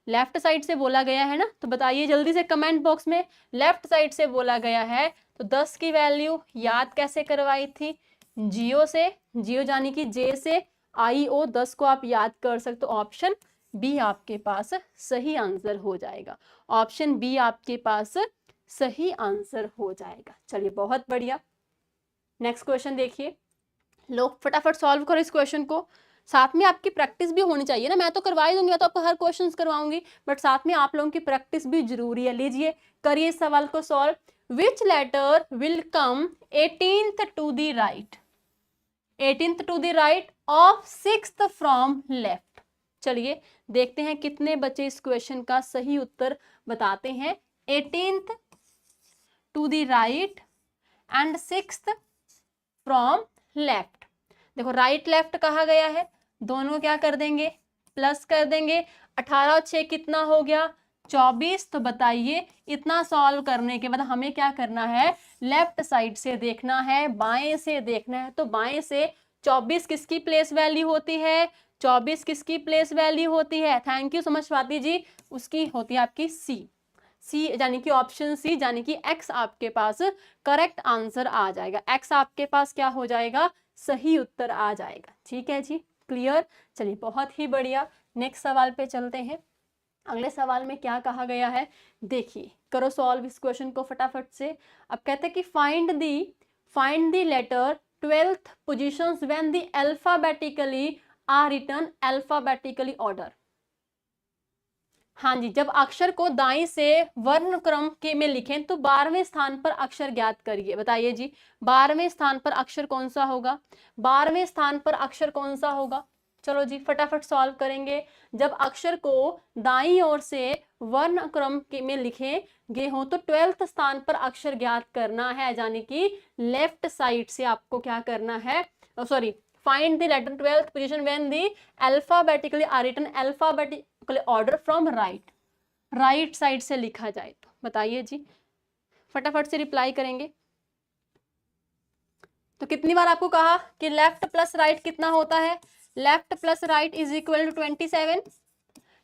लेफ्ट साइड से बोला गया है ना, तो बताइए जल्दी से कमेंट बॉक्स में, लेफ्ट साइड से बोला गया है तो 10 की वैल्यू याद कैसे करवाई थी, जियो से, जियो यानी कि जे से IO 10 को आप याद कर सकते हो। ऑप्शन बी आपके पास सही आंसर हो जाएगा, ऑप्शन बी आपके पास सही आंसर हो जाएगा। चलिए बहुत बढ़िया, नेक्स्ट क्वेश्चन देखिए, लोग फटाफट सॉल्व करो इस क्वेश्चन को। साथ में आपकी प्रैक्टिस भी होनी चाहिए ना, मैं तो करवा ही दूंगी, मैं तो आपको हर क्वेश्चन करवाऊंगी, बट साथ में आप लोगों की प्रैक्टिस भी जरूरी है। लीजिए करिए इस सवाल को solve. Which letter will come 18th to the right, 18th to the right of 6th from left. चलिए देखते हैं कितने बच्चे इस क्वेश्चन का सही उत्तर बताते हैं। 18th to the right and 6th from left. देखो राइट लेफ्ट कहा गया है, दोनों क्या कर देंगे, प्लस कर देंगे। 18 और 6 कितना हो गया, 24। तो बताइए इतना सॉल्व करने के बाद हमें क्या करना है, लेफ्ट साइड से देखना है, बाएं से देखना है। तो बाएं से 24 किसकी प्लेस वैल्यू होती है, 24 किसकी प्लेस वैल्यू होती है, thank you so much Swati ji, उसकी होती है आपकी सी, सी यानी कि ऑप्शन सी, यानी कि एक्स आपके पास करेक्ट आंसर आ जाएगा। एक्स आपके पास क्या हो जाएगा, सही उत्तर आ जाएगा। ठीक है जी, क्लियर। चलिए बहुत ही बढ़िया, नेक्स्ट सवाल पे चलते हैं। अगले सवाल में क्या कहा गया है, देखिए करो सॉल्व इस क्वेश्चन को फटाफट से। अब कहते हैं कि find the letter 12th positions when the alphabetically are written alphabetically order. हाँ जी, जब अक्षर को दाएं से वर्ण क्रम के में लिखें तो 12वें स्थान पर अक्षर ज्ञात करिए। बताइए जी 12वें स्थान पर अक्षर कौन सा होगा, 12वें स्थान पर अक्षर कौन सा होगा, चलो जी फटाफट सॉल्व करेंगे। जब अक्षर को दाईं ओर से वर्ण क्रम में लिखे गए हो तो 12th स्थान पर अक्षर ज्ञात करना है, यानी कि लेफ्ट साइड से आपको क्या करना है, sorry, find the letter 12th position when the alphabetically are written alphabetically order from right, right side से लिखा जाए तो बताइए जी, फटाफट से रिप्लाई करेंगे। तो कितनी बार आपको कहा कि लेफ्ट प्लस राइट कितना होता है, left plus right is equal to 27,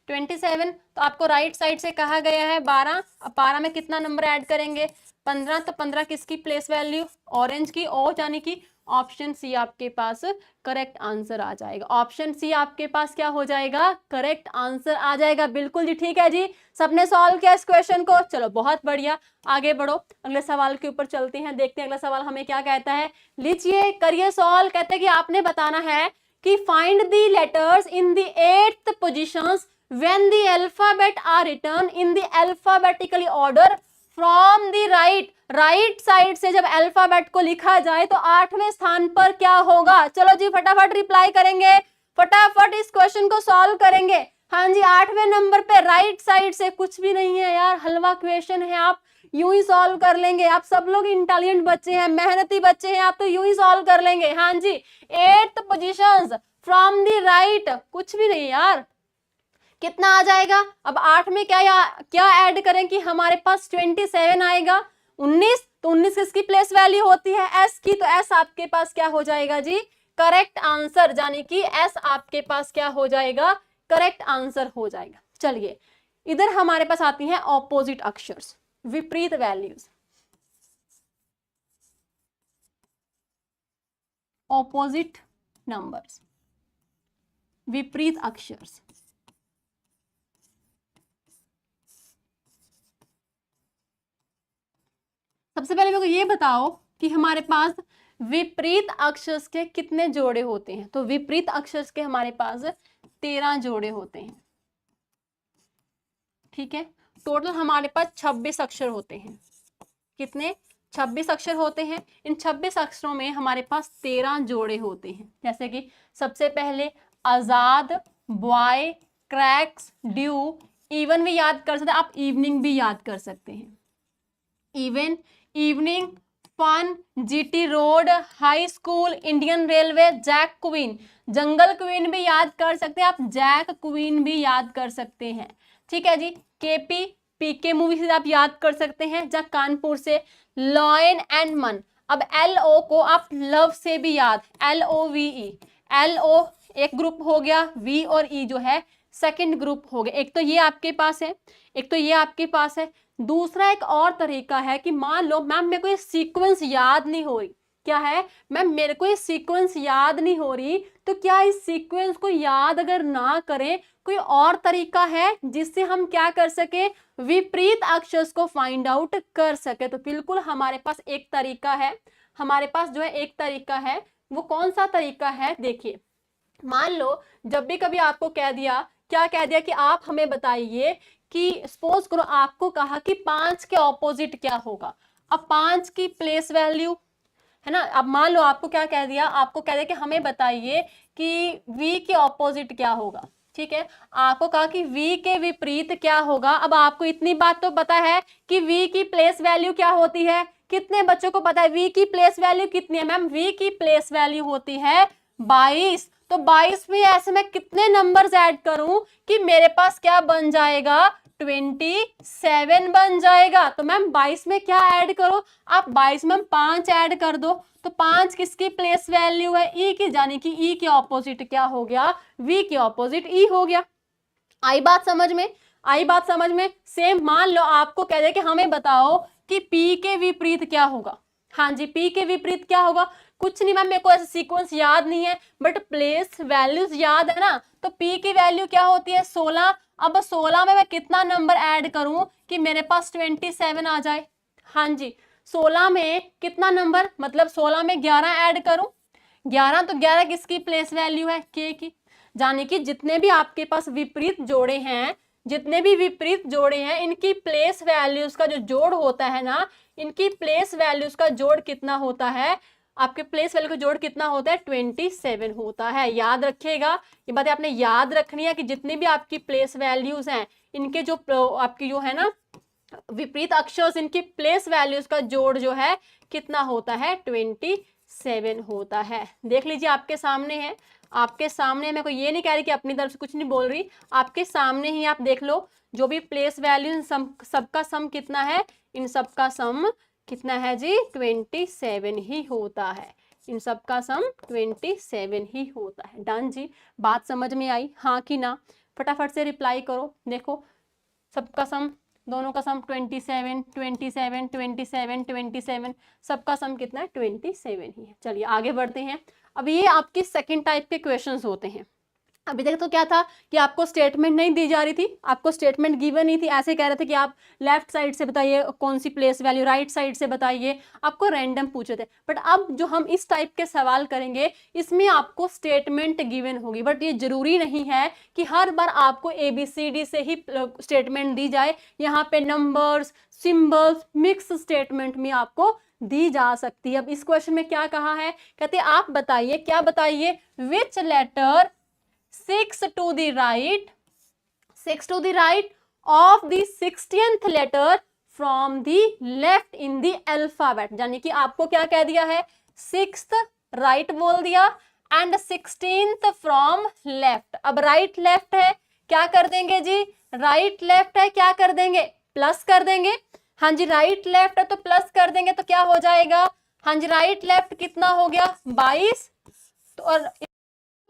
27। तो आपको राइट साइड से कहा गया है 12, अब 12 में कितना नंबर ऐड करेंगे, 15, तो 15 किसकी प्लेस वैल्यू, ऑरेंज की, ओ यानी कि ऑप्शन सी आपके पास करेक्ट आंसर आ जाएगा। ऑप्शन सी आपके पास क्या हो जाएगा, करेक्ट आंसर आ जाएगा। बिल्कुल जी, ठीक है जी, सबने सॉल्व किया इस क्वेश्चन को, चलो बहुत बढ़िया, आगे बढ़ो, अगले सवाल के ऊपर चलते हैं, देखते हैं अगला सवाल हमें क्या कहता है। लीजिए करिए सॉल्व। कहते हैं कि आपने बताना है कि find the letters in the 8th positions when the alphabet are written in the alphabetically order from the right, right side से जब अल्फाबेट को लिखा जाए तो 8वें स्थान पर क्या होगा। चलो जी फटाफट रिप्लाई करेंगे, फटाफट इस क्वेश्चन को सॉल्व करेंगे। हाँ जी, 8वें नंबर पे राइट साइड से कुछ भी नहीं है यार, हलवा क्वेश्चन है, आप यूं ही सॉल्व कर लेंगे। आप सब लोग इंटेलिजेंट बच्चे हैं, मेहनती बच्चे हैं, आप तो यूं ही सॉल्व कर लेंगे। हाँ जी, 8th positions from the right, कुछ भी नहीं यार, कितना आ जाएगा। अब 8 में क्या ऐड करें कि हमारे पास 27 आएगा, 19, तो 19 किसकी प्लेस वैल्यू होती है, एस की, तो एस आपके पास क्या हो जाएगा जी, करेक्ट आंसर, यानी कि एस आपके पास क्या हो जाएगा, करेक्ट आंसर हो जाएगा। चलिए इधर हमारे पास आती हैं ऑपोजिट अक्षर्स, विपरीत वैल्यूज, ऑपोजिट नंबर्स, विपरीत अक्षर्स। सबसे पहले मेरे को ये बताओ कि हमारे पास विपरीत अक्षर्स के कितने जोड़े होते हैं। तो विपरीत अक्षर्स के हमारे पास 13 जोड़े होते हैं, ठीक है। टोटल हमारे पास 26 अक्षर होते हैं, कितने, 26 अक्षर होते हैं। इन 26 अक्षरों में हमारे पास 13 जोड़े होते हैं। जैसे कि सबसे पहले आजाद, बॉय, क्रैक्स, ड्यू, इवन भी याद कर सकते हैं आप, इवनिंग भी याद कर सकते हैं, even, evening, fun, GT road, high school, Indian railway, jack queen, jungle queen भी याद कर सकते हैं आप, जैक क्वीन भी याद कर सकते हैं, ठीक है जी। केपी, पीके मूवी से आप याद कर सकते हैं, जहाँ कानपुर से, लॉयन एंड मन। अब LO को आप लव से भी याद, LOVE, LO एक ग्रुप हो गया, V और E जो है सेकंड ग्रुप हो गया। एक तो ये आपके पास है, एक तो ये आपके पास है। दूसरा एक और तरीका है कि मान लो मैम मेरे को ये सीक्वेंस याद नहीं हो रही, क्या है मैम, मेरे को ये सीक्वेंस याद नहीं हो रही, तो क्या इस सीक्वेंस को याद अगर ना करें, कोई और तरीका है जिससे हम क्या कर सके, विपरीत अक्षर्स को फाइंड आउट कर सके। तो बिल्कुल हमारे पास एक तरीका है, हमारे पास जो है एक तरीका है। वो कौन सा तरीका है, देखिए, मान लो जब भी कभी आपको कह दिया, क्या कह दिया कि आप हमें बताइए कि सपोज करो आपको कहा कि 5 के ऑपोजिट क्या होगा। अब 5 की प्लेस वैल्यू है ना, अब मान लो आपको क्या कह दिया, आपको कह दिया कि हमें बताइए कि V के ऑपोजिट क्या होगा, ठीक है। आपको कहा कि V के विपरीत क्या होगा। अब आपको इतनी बात तो पता है कि V की प्लेस वैल्यू क्या होती है, कितने बच्चों को पता है V की प्लेस वैल्यू कितनी है, मैम V की प्लेस वैल्यू होती है 22। तो 22 में ऐसे में कितने नंबर्स ऐड करूं कि मेरे पास क्या बन जाएगा, 27 बन जाएगा। तो मैम 22 में क्या ऐड करो, आप 22 में 5 ऐड कर दो, तो 5 किसकी प्लेस वैल्यू है, ई की, यानी कि ई के ऑपोजिट क्या हो गया, वी के ऑपोजिट ई हो गया। आई बात समझ में, आई बात समझ में। सेम मान लो आपको कह दे कि हमें बताओ कि पी के विपरीत क्या होगा। हाँ जी, पी के विपरीत क्या होगा, कुछ नहीं मैम, मेरे को ऐसा सीक्वेंस याद नहीं है, बट प्लेस वैल्यूज याद है ना। तो पी की वैल्यू क्या होती है, 16। अब 16 में मैं कितना नंबर ऐड करूं कि मेरे पास 27 आ जाए। हाँ जी, 16 में कितना नंबर, मतलब 16 में 11 ऐड करूं, 11, तो 11 किसकी प्लेस वैल्यू है, के की। यानी कि जितने भी आपके पास विपरीत जोड़े हैं, जितने भी विपरीत जोड़े हैं, इनकी प्लेस वैल्यूज का जो जोड़ होता है ना, इनकी प्लेस वैल्यूज का जोड़ कितना होता है, आपके प्लेस वैल्यू का जोड़ कितना होता है, 27 होता है। याद रखिएगा, ये बातें आपने याद रखनी है कि जितनी भी आपकी प्लेस वैल्यूज हैं, इनके जो आपकी जो है ना विपरीत अक्षर, इनकी प्लेस वैल्यूज का जोड़ जो है कितना होता है, 27 होता है। देख लीजिए आपके सामने है, आपके सामने, मैं कोई ये नहीं कह रही कि अपनी तरफ से कुछ नहीं बोल रही, आपके सामने ही आप देख लो जो भी प्लेस वैल्यू सबका सम कितना है, इन सबका सम कितना है जी, 27 ही होता है। इन सबका सम 27 ही होता है। डन जी, बात समझ में आई, हाँ कि ना? फटाफट से रिप्लाई करो। देखो सबका सम, दोनों का सम 27, 27, 27, 27, सबका सम कितना है, 27 ही है। चलिए आगे बढ़ते हैं। अब ये आपके सेकंड टाइप के क्वेश्चंस होते हैं। अभी तक तो क्या था कि आपको स्टेटमेंट नहीं दी जा रही थी, आपको स्टेटमेंट गिवन नहीं थी, ऐसे कह रहे थे कि आप लेफ्ट साइड से बताइए कौन सी प्लेस वैल्यू, राइट साइड से बताइए, आपको रैंडम पूछ रहे थे। बट अब जो हम इस टाइप के सवाल करेंगे, इसमें आपको स्टेटमेंट गिवन होगी। बट ये जरूरी नहीं है कि हर बार आपको ABCD से ही स्टेटमेंट दी जाए। यहाँ पे नंबर्स, सिंबल्स, मिक्स स्टेटमेंट में आपको दी जा सकती है। अब इस क्वेश्चन में क्या कहा है, कहते हैं आप बताइए, क्या बताइए, which letter 6 to the right of the 16th letter from the left in the alphabet। यानी कि आपको क्या कह दिया है, 6th राइट बोल दिया एंड 16th फ्रॉम लेफ्ट। अब राइट लेफ्ट है, क्या कर देंगे जी, राइट लेफ्ट है, क्या कर देंगे, प्लस कर देंगे। हाँ जी, राइट लेफ्ट है तो प्लस कर देंगे, तो क्या हो जाएगा, हाँ जी राइट लेफ्ट कितना हो गया, 22। तो और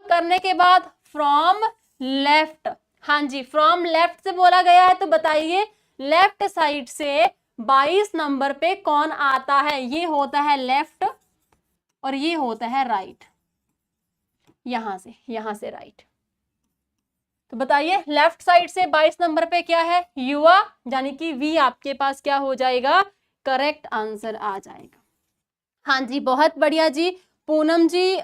करने के बाद फ्रॉम लेफ्ट, हाँ जी फ्रॉम लेफ्ट से बोला गया है, तो बताइए लेफ्ट साइड से 22 नंबर पे कौन आता है, ये होता है लेफ्ट और ये होता है राइट। यहां से राइट। तो बताइए लेफ्ट साइड से 22 नंबर पे क्या है, युवा, यानी कि वी आपके पास क्या हो जाएगा, करेक्ट आंसर आ जाएगा। हाँ जी बहुत बढ़िया जी। पूनम जी,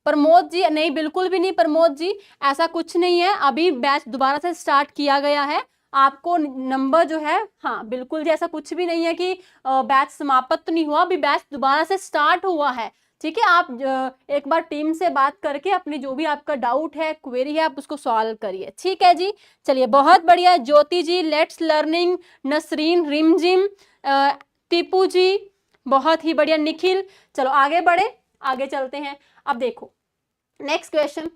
प्रमोद जी, नहीं बिल्कुल भी नहीं प्रमोद जी, ऐसा कुछ नहीं है, अभी बैच दोबारा से स्टार्ट किया गया है। आपको नंबर जो है, हाँ बिल्कुल जी, ऐसा कुछ भी नहीं है कि बैच समाप्त तो नहीं हुआ, अभी बैच दोबारा से स्टार्ट हुआ है। ठीक है, आप एक बार टीम से बात करके अपनी जो भी आपका डाउट है, क्वेरी है, आप उसको सॉल्व करिए। ठीक है जी, चलिए बहुत बढ़िया। ज्योति जी, लेट्स लर्निंग, नसरीन, रिमझिम, टीपू जी, बहुत ही बढ़िया। निखिल, चलो आगे बढ़े, आगे चलते हैं। अब देखो नेक्स्ट क्वेश्चन,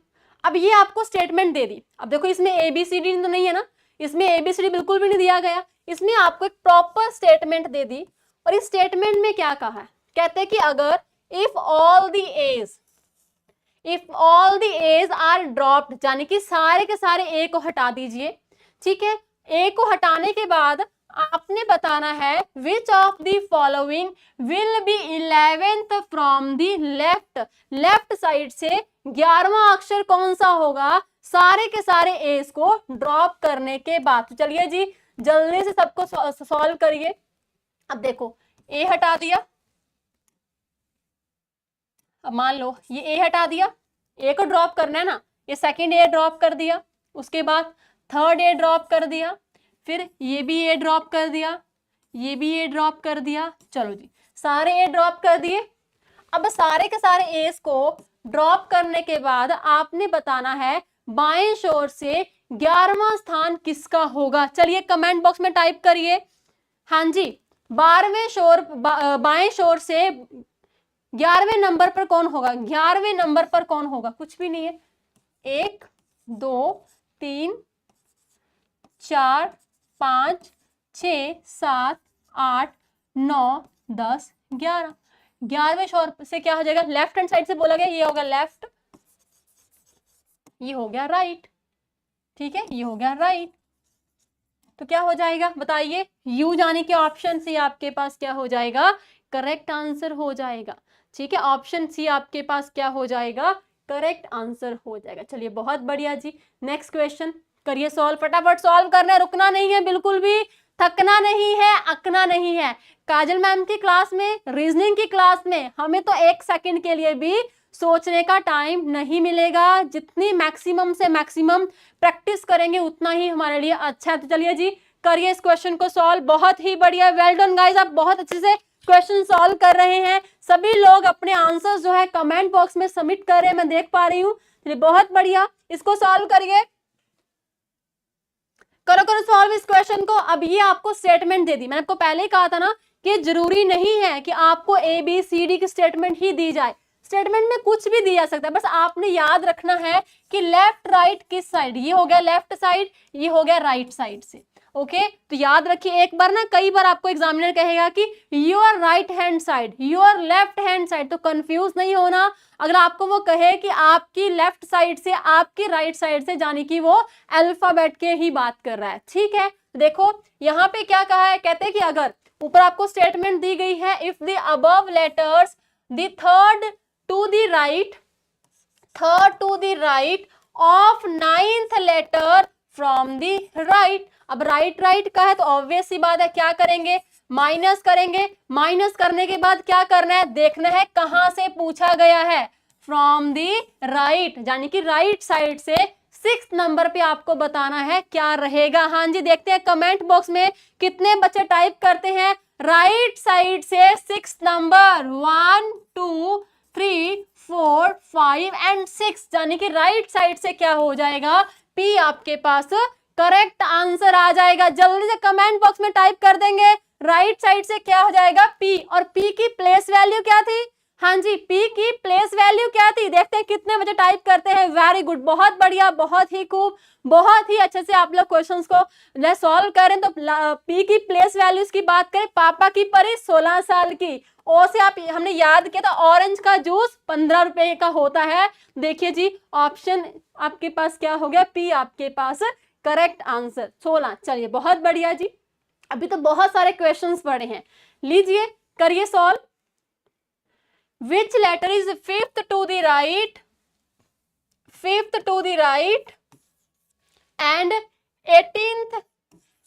अब ये आपको स्टेटमेंट दे दी। अब देखो इसमें ABCD तो नहीं है ना, इसमें ABCD बिल्कुल भी नहीं दिया गया, इसमें आपको एक प्रॉपर स्टेटमेंट दे दी। और इस स्टेटमेंट में क्या कहा है, कहते हैं कि अगर if all the A's are dropped, यानी कि सारे के सारे ए को हटा दीजिए। ठीक है, ए को हटाने के बाद आपने बताना है which of the following will be 11th from the left. Left side से 11वां अक्षर कौन सा होगा, सारे के सारे एस को ड्रॉप करने के बाद। तो चलिए जी जल्दी से सबको सॉल्व करिए। अब देखो ए हटा दिया, अब मान लो ये ए हटा दिया, ए को ड्रॉप करना है ना, ये सेकंड ए ड्रॉप कर दिया, उसके बाद थर्ड ए ड्रॉप कर दिया, फिर ये भी ए ड्रॉप कर दिया, ये भी ए ड्रॉप कर दिया। चलो जी सारे ए ड्रॉप कर दिए। अब सारे के सारे एस को ड्रॉप करने के बाद आपने बताना है बाएं शोर से 11वां स्थान किसका होगा। चलिए कमेंट बॉक्स में टाइप करिए। हाँ जी 12वें शोर, बाएं शोर से 11वें नंबर पर कौन होगा, 11वें नंबर पर कौन होगा, कुछ भी नहीं है। 1 2 3 4 5 6 7 8 9 10 11। 11वें शोर से क्या हो जाएगा, लेफ्ट हैंड साइड से बोला गया, ये होगा लेफ्ट, ये हो गया राइट। ठीक है, ये हो गया राइट। तो क्या हो जाएगा बताइए, यू यानी कि ऑप्शन सी आपके पास क्या हो जाएगा, करेक्ट आंसर हो जाएगा। ठीक है, ऑप्शन सी आपके पास क्या हो जाएगा, करेक्ट आंसर हो जाएगा। चलिए बहुत बढ़िया जी, नेक्स्ट क्वेश्चन करिए सॉल्व, फटाफट सॉल्व करना है, रुकना नहीं है, बिल्कुल भी थकना नहीं है, अकना नहीं है। काजल मैम की क्लास में, रीजनिंग की क्लास में हमें तो 1 सेकंड के लिए भी सोचने का टाइम नहीं मिलेगा। जितनी मैक्सिमम से मैक्सिमम प्रैक्टिस करेंगे उतना ही हमारे लिए अच्छा है। तो चलिए जी करिए इस क्वेश्चन को सॉल्व, बहुत ही बढ़िया, वेल डन गाइस, आप बहुत अच्छे से क्वेश्चन सॉल्व कर रहे हैं। सभी लोग अपने आंसर्स जो है कमेंट बॉक्स में सबमिट कर रहे हैं, मैं देख पा रही हूँ। बहुत बढ़िया, इसको सॉल्व करिए, करो करो सॉल्व इस क्वेश्चन को। अब ये आपको स्टेटमेंट दे दी, मैंने आपको पहले ही कहा था ना कि जरूरी नहीं है कि आपको ए बी सी डी की स्टेटमेंट ही दी जाए, स्टेटमेंट में कुछ भी दिया जा सकता है। बस आपने याद रखना है कि लेफ्ट राइट किस साइड, ये हो गया लेफ्ट साइड, ये हो गया राइट साइड से। ओके तो याद रखिए, एक बार ना कई बार आपको एग्जामिनर कहेगा कि your right hand side, your left hand side, तो कंफ्यूज नहीं होना। अगर आपको वो कहे कि आपकी लेफ्ट साइड से, आपकी राइट साइड से, जानी कि वो अल्फाबेट के ही बात कर रहा है। ठीक है, देखो यहाँ पे क्या कहा है, कहते हैं कि अगर ऊपर आपको स्टेटमेंट दी गई है, if the above letters the third to the right of ninth letter from the right. अब राइट का है तो ऑब्वियस सी बात है, क्या करेंगे, माइनस करेंगे। माइनस करने के बाद क्या करना है, देखना है कहां से पूछा गया है, फ्रॉम दी राइट, यानी कि राइट साइड से। 6 नंबर पे आपको बताना है क्या रहेगा। हाँ जी, देखते हैं कमेंट बॉक्स में कितने बच्चे टाइप करते हैं राइट साइड से 6 नंबर। 1 2 3 4 5 एंड 6, यानी कि राइट साइड से क्या हो जाएगा, पी आपके पास करेक्ट आंसर आ जाएगा। जल्दी से कमेंट बॉक्स में टाइप कर देंगे, राइट साइड से क्या हो जाएगा, पी। और पी की प्लेस वैल्यू क्या थी, हाँ जी पी की प्लेस वैल्यू क्या थी, देखते हैं कितने बजे टाइप करते हैं। वेरी गुड, बहुत बढ़िया, बहुत ही खूब, बहुत ही अच्छे से आप लोग क्वेश्चंस को सॉल्व करें। तो पी की प्लेस वैल्यूज की बात करें, पापा की परी 16 साल की। ओ से आप हमने याद किया था, ऑरेंज का जूस 15 रुपए का होता है। देखिए जी, ऑप्शन आपके पास क्या हो गया, पी आपके पास करेक्ट आंसर 16। चलिए बहुत बढ़िया जी, अभी तो बहुत सारे क्वेश्चंस पड़े हैं, लीजिए करिए solve. Which letter is fifth to the right and 18th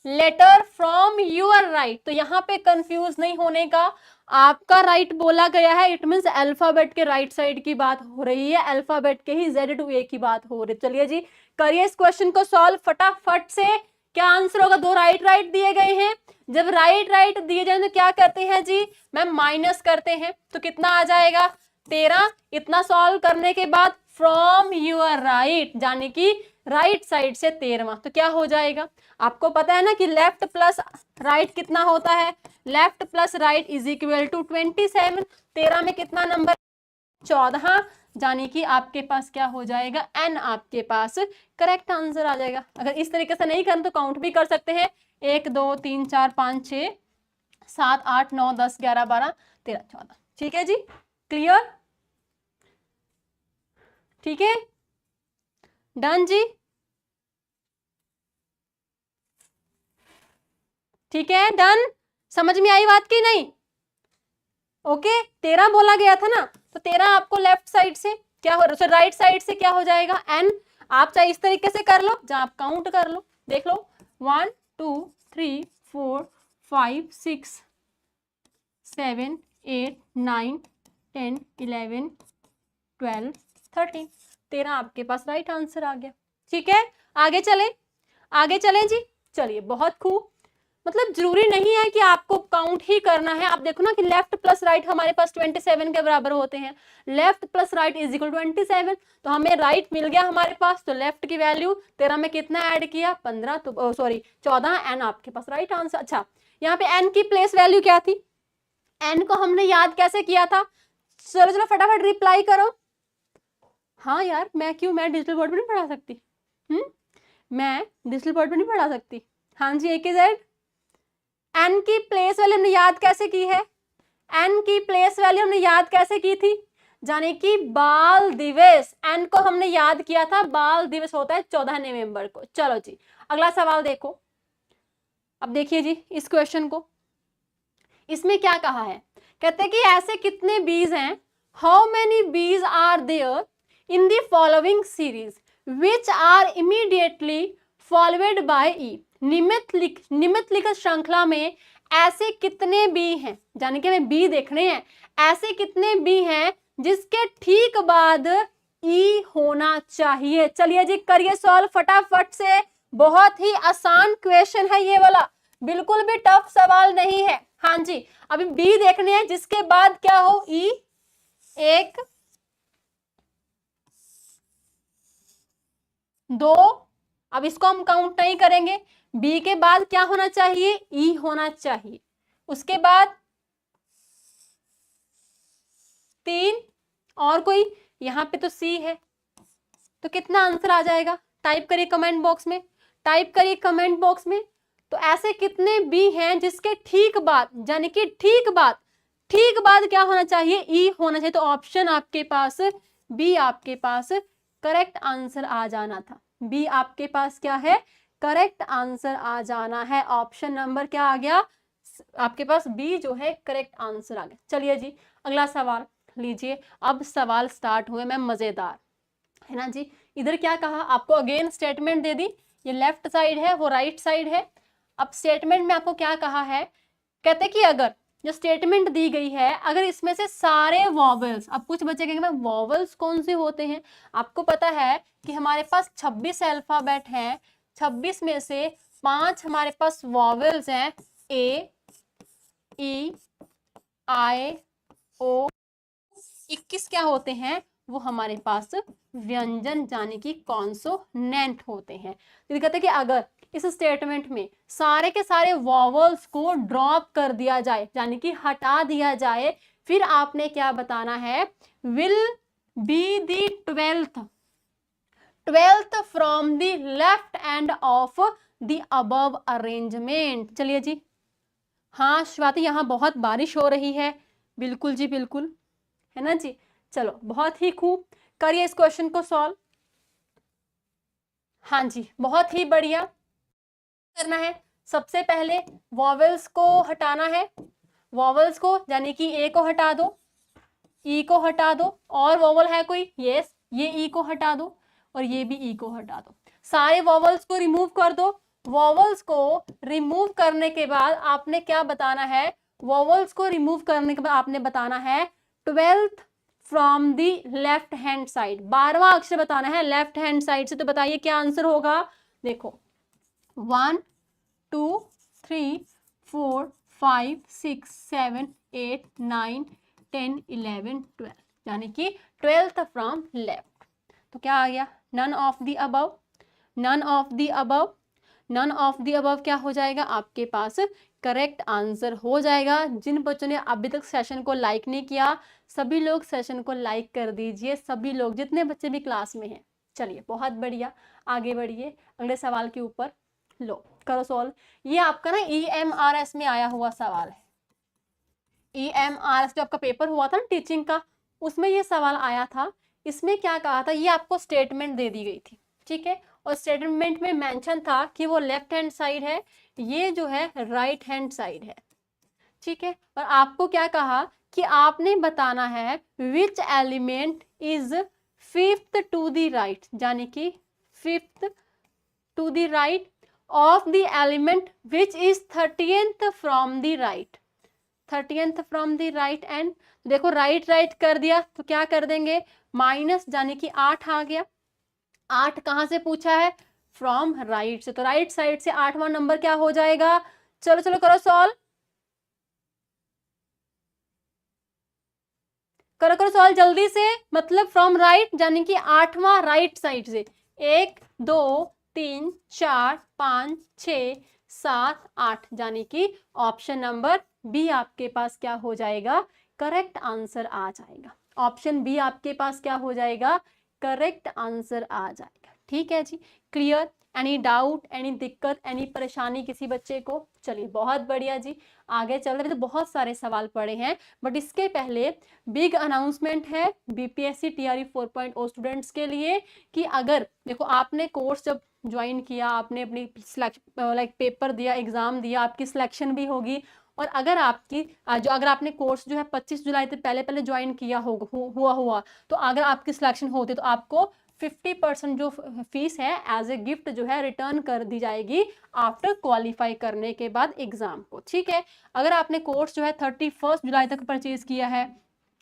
letter from your right? तो यहाँ पे कंफ्यूज नहीं होने का, आपका राइट बोला गया है, इट मीन्स अल्फाबेट के राइट साइड की बात हो रही है, अल्फाबेट के ही Z to A की बात हो रही है। चलिए जी करिए इस क्वेश्चन को सॉल्व फटाफट से। क्या आंसर होगा, दो राइट दिए गए हैं, जब राइट दिए जाए तो क्या करते हैं जी मैम, माइनस करते हैं, तो कितना आ जाएगा 13। इतना सॉल्व करने के बाद फ्रॉम यूर राइट, यानी कि राइट साइड से 13वां, तो क्या हो जाएगा, आपको पता है ना कि लेफ्ट प्लस राइट कितना होता है, left plus right is equal to 27। 13 में कितना नंबर, 14, यानी कि आपके पास क्या हो जाएगा, एन आपके पास करेक्ट आंसर आ जाएगा। अगर इस तरीके से नहीं करें तो काउंट भी कर सकते हैं, 1 2 3 4 5 6 7 8 9 10 11 12 13 14। ठीक है जी, क्लियर, ठीक है, डन जी, ठीक है डन। समझ में आई बात की नहीं, ओके 13 बोला गया था ना, तो 13 आपको लेफ्ट साइड से क्या हो, राइट साइड से क्या हो जाएगा, एन। आप चाहे इस तरीके से कर लो, जहां आप काउंट कर लो, देख लो 1 2 3 4 5 6 7 8 9 10 11 12 13, 13 आपके पास राइट आंसर आ गया। ठीक है, आगे चले जी। चलिए बहुत खूब, मतलब जरूरी नहीं है कि आपको काउंट ही करना है। आप देखो ना कि लेफ्ट प्लस राइट हमारे पास 27 के बराबर होते हैं, left plus right is equal 27, तो हमें राइट मिल गया हमारे पास, तो लेफ्ट की वैल्यू 13 में कितना ऐड किया, 15, तो सॉरी 14, एन आपके पास राइट आंसर। अच्छा, यहाँ पे एन की प्लेस वैल्यू क्या थी, एन को हमने याद कैसे किया था, चलो फटाफट रिप्लाई करो। हाँ यार, मैं डिजिटल बोर्ड पे नहीं पढ़ा सकती, मैं डिजिटल बोर्ड पे नहीं पढ़ा सकती। हाँ जी, A के Z, एन की प्लेस वैल्यू हमने याद कैसे की है, एन की प्लेस वैल्यू हमने याद कैसे की थी, जाने कि बाल दिवस, एन को हमने याद किया था, बाल दिवस होता है 14 नवंबर को। चलो जी अगला सवाल देखो, अब देखिए जी इस क्वेश्चन को, इसमें क्या कहा है, कहते हैं कि ऐसे कितने बीज हैं, हाउ मेनी बीज are there in the following series which are immediately followed by E. निम्नलिखित श्रृंखला में ऐसे कितने बी हैं, यानी कि हमें बी देखने हैं, ऐसे कितने बी हैं जिसके ठीक बाद ई होना चाहिए। चलिए जी करिए सॉल्व फटाफट से, बहुत ही आसान क्वेश्चन है ये वाला, बिल्कुल भी टफ सवाल नहीं है। हाँ जी, अभी बी देखने हैं, जिसके बाद क्या हो, ई, 1 2, अब इसको हम काउंट नहीं करेंगे। बी के बाद क्या होना चाहिए, ई होना चाहिए। उसके बाद 3, और कोई, यहाँ पे तो सी है, तो कितना आंसर आ जाएगा, टाइप करिए कमेंट बॉक्स में, टाइप करिए कमेंट बॉक्स में। तो ऐसे कितने बी हैं जिसके ठीक बाद, यानी कि ठीक बाद क्या होना चाहिए, ई होना चाहिए। तो ऑप्शन आपके पास बी, आपके पास करेक्ट आंसर आ जाना था। बी आपके पास क्या है, करेक्ट आंसर आ जाना है। ऑप्शन नंबर क्या आ गया आपके पास, बी जो है करेक्ट आंसर आ गया। चलिए जी, अगला सवाल लीजिए। अब सवाल स्टार्ट हुए मैम मजेदार, है ना जी। इधर क्या कहा आपको, अगेन स्टेटमेंट दे दी, ये लेफ्ट साइड है, वो राइट साइड है। अब स्टेटमेंट में आपको क्या कहा है, कहते कि अगर जो स्टेटमेंट दी गई है, अगर इसमें से सारे वॉवल्स, अब कुछ बच्चे कहेंगे मैं वॉवल्स कौन से होते हैं, आपको पता है कि हमारे पास 26 अल्फाबेट हैं, 26 में से 5 हमारे पास वॉवल्स हैं, ए, ई, आई, ओ, 21 क्या होते हैं, वो हमारे पास व्यंजन यानी कि कॉन्सोनेंट होते हैं। तो कहते हैं कि अगर इस स्टेटमेंट में सारे के सारे वॉवल्स को ड्रॉप कर दिया जाए, यानी कि हटा दिया जाए, फिर आपने क्या बताना है, will be the 12th from the left end of the above arrangement. चलिए जी, हाँ स्वाति, यहाँ बहुत बारिश हो रही है, बिल्कुल जी बिल्कुल, है ना जी। चलो बहुत ही खूब, करिए इस क्वेश्चन को सॉल्व। हाँ जी, बहुत ही बढ़िया। करना है, सबसे पहले वॉवेल्स को हटाना है, वॉवेल्स को, यानी कि ए को हटा दो, ई को हटा दो, और वॉवल है कोई, यस, ये ई को हटा दो, और ये भी ई को हटा दो। सारे वॉवल्स को रिमूव कर दो। वॉवल्स को रिमूव करने के बाद आपने क्या बताना है, वॉवल्स को रिमूव करने के बाद आपने बताना है 12th from the left hand side, 12वां अक्षर बताना है लेफ्ट हैंड साइड से। तो बताइए क्या आंसर होगा, देखो 1 2 3 4 5 6 7 8 9 10 11 12, यानी कि 12th फ्रॉम लेफ्ट। तो क्या आ गया, none of the above, none of the above, none of the above क्या हो जाएगा आपके पास, करेक्ट आंसर हो जाएगा। जिन बच्चों ने अभी तक सेशन को लाइक नहीं किया, सभी लोग सेशन को लाइक कर दीजिए, सभी लोग, जितने बच्चे भी क्लास में हैं। चलिए बहुत बढ़िया, आगे बढ़िए अगले सवाल के ऊपर। लो करो सॉल्व। ये आपका ना EMRS में आया हुआ सवाल है, EMRS जो आपका पेपर हुआ था ना टीचिंग का, उसमें ये सवाल आया था। इसमें क्या कहा था, ये आपको स्टेटमेंट दे दी गई थी, ठीक है, और स्टेटमेंट में मेंशन था कि वो लेफ्ट हैंड साइड है, ये जो है राइट हैंड साइड है, ठीक है। और आपको क्या कहा कि आपने बताना है which element is 5th to the right, यानी कि 5th to the right of the element which is 30th from the right, 30th from the right and. देखो राइट राइट कर दिया तो क्या कर देंगे, माइनस, यानी कि 8 आ गया। 8 कहां से पूछा है, फ्रॉम राइट से, तो राइट साइड से 8वां नंबर क्या हो जाएगा। चलो चलो करो सॉल्व, करो करो सॉल्व जल्दी से, मतलब फ्रॉम राइट यानी कि 8वां राइट साइड से, 1 2 3 4 5 6 7 8, यानी कि ऑप्शन नंबर बी आपके पास क्या हो जाएगा, करेक्ट आंसर आ जाएगा। ऑप्शन बी आपके पास क्या हो जाएगा, करेक्ट आंसर आ जाएगा। ठीक है जी, क्लियर, एनी डाउट, एनी दिक्कत, एनी परेशानी किसी बच्चे को। चलिए बहुत बढ़िया जी, आगे चल रहे, तो बहुत सारे सवाल पड़े हैं, बट इसके पहले बिग अनाउंसमेंट है BPSC TRE 4.0 स्टूडेंट्स के लिए कि अगर देखो आपने कोर्स जब ज्वाइन किया, आपने अपनी लाइक पेपर दिया, एग्जाम दिया, आपकी सिलेक्शन भी होगी। और अगर आपकी अगर आपने कोर्स जो है 25 जुलाई से पहले पहले ज्वाइन किया हुआ, तो अगर आपकी सिलेक्शन होती तो आपको 50% जो फीस है एज ए गिफ्ट जो है रिटर्न कर दी जाएगी आफ्टर क्वालिफाई करने के बाद एग्जाम को, ठीक है। अगर आपने कोर्स जो है 31 जुलाई तक परचेज किया है,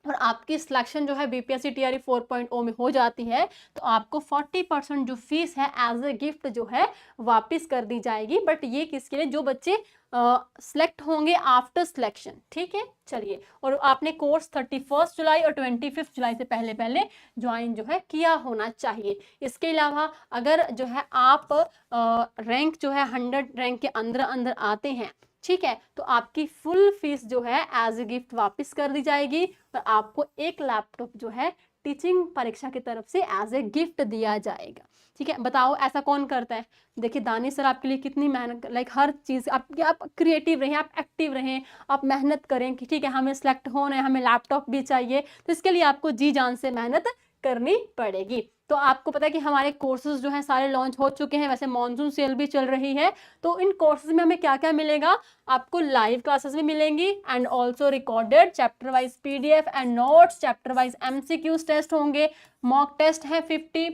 और आपकी सिलेक्शन जो है बीपीएससी टीआरई 4.0 में हो जाती है तो आपको 40% जो फीस है एज ए गिफ्ट जो है वापस कर दी जाएगी। बट ये किसके लिए, जो बच्चे सिलेक्ट होंगे आफ्टर सिलेक्शन, ठीक है। चलिए, और आपने कोर्स 31 जुलाई और 25 जुलाई से पहले पहले ज्वाइन जो है किया होना चाहिए। इसके अलावा अगर जो है आप रैंक जो है 100 रैंक के अंदर अंदर आते हैं, ठीक है, तो आपकी फुल फीस जो है एज ए गिफ्ट वापस कर दी जाएगी और आपको एक लैपटॉप जो है टीचिंग परीक्षा की तरफ से एज ए गिफ्ट दिया जाएगा। ठीक है, बताओ ऐसा कौन करता है। देखिए दानिश सर आपके लिए कितनी मेहनत, लाइक हर चीज़ आप क्रिएटिव रहें, आप एक्टिव रहें, आप मेहनत करें कि ठीक है हमें सेलेक्ट होना है, हमें लैपटॉप भी चाहिए, तो इसके लिए आपको जी जान से मेहनत करनी पड़ेगी। तो आपको पता है कि हमारे कोर्सेज जो हैं सारे लॉन्च हो चुके हैं, वैसे मॉनसून सेल भी चल रही है, तो इन कोर्सेज में हमें क्या क्या मिलेगा, आपको लाइव क्लासेस भी मिलेंगी and also recorded chapter wise PDF and notes, chapter wise MCQs test होंगे, मॉक टेस्ट है 50,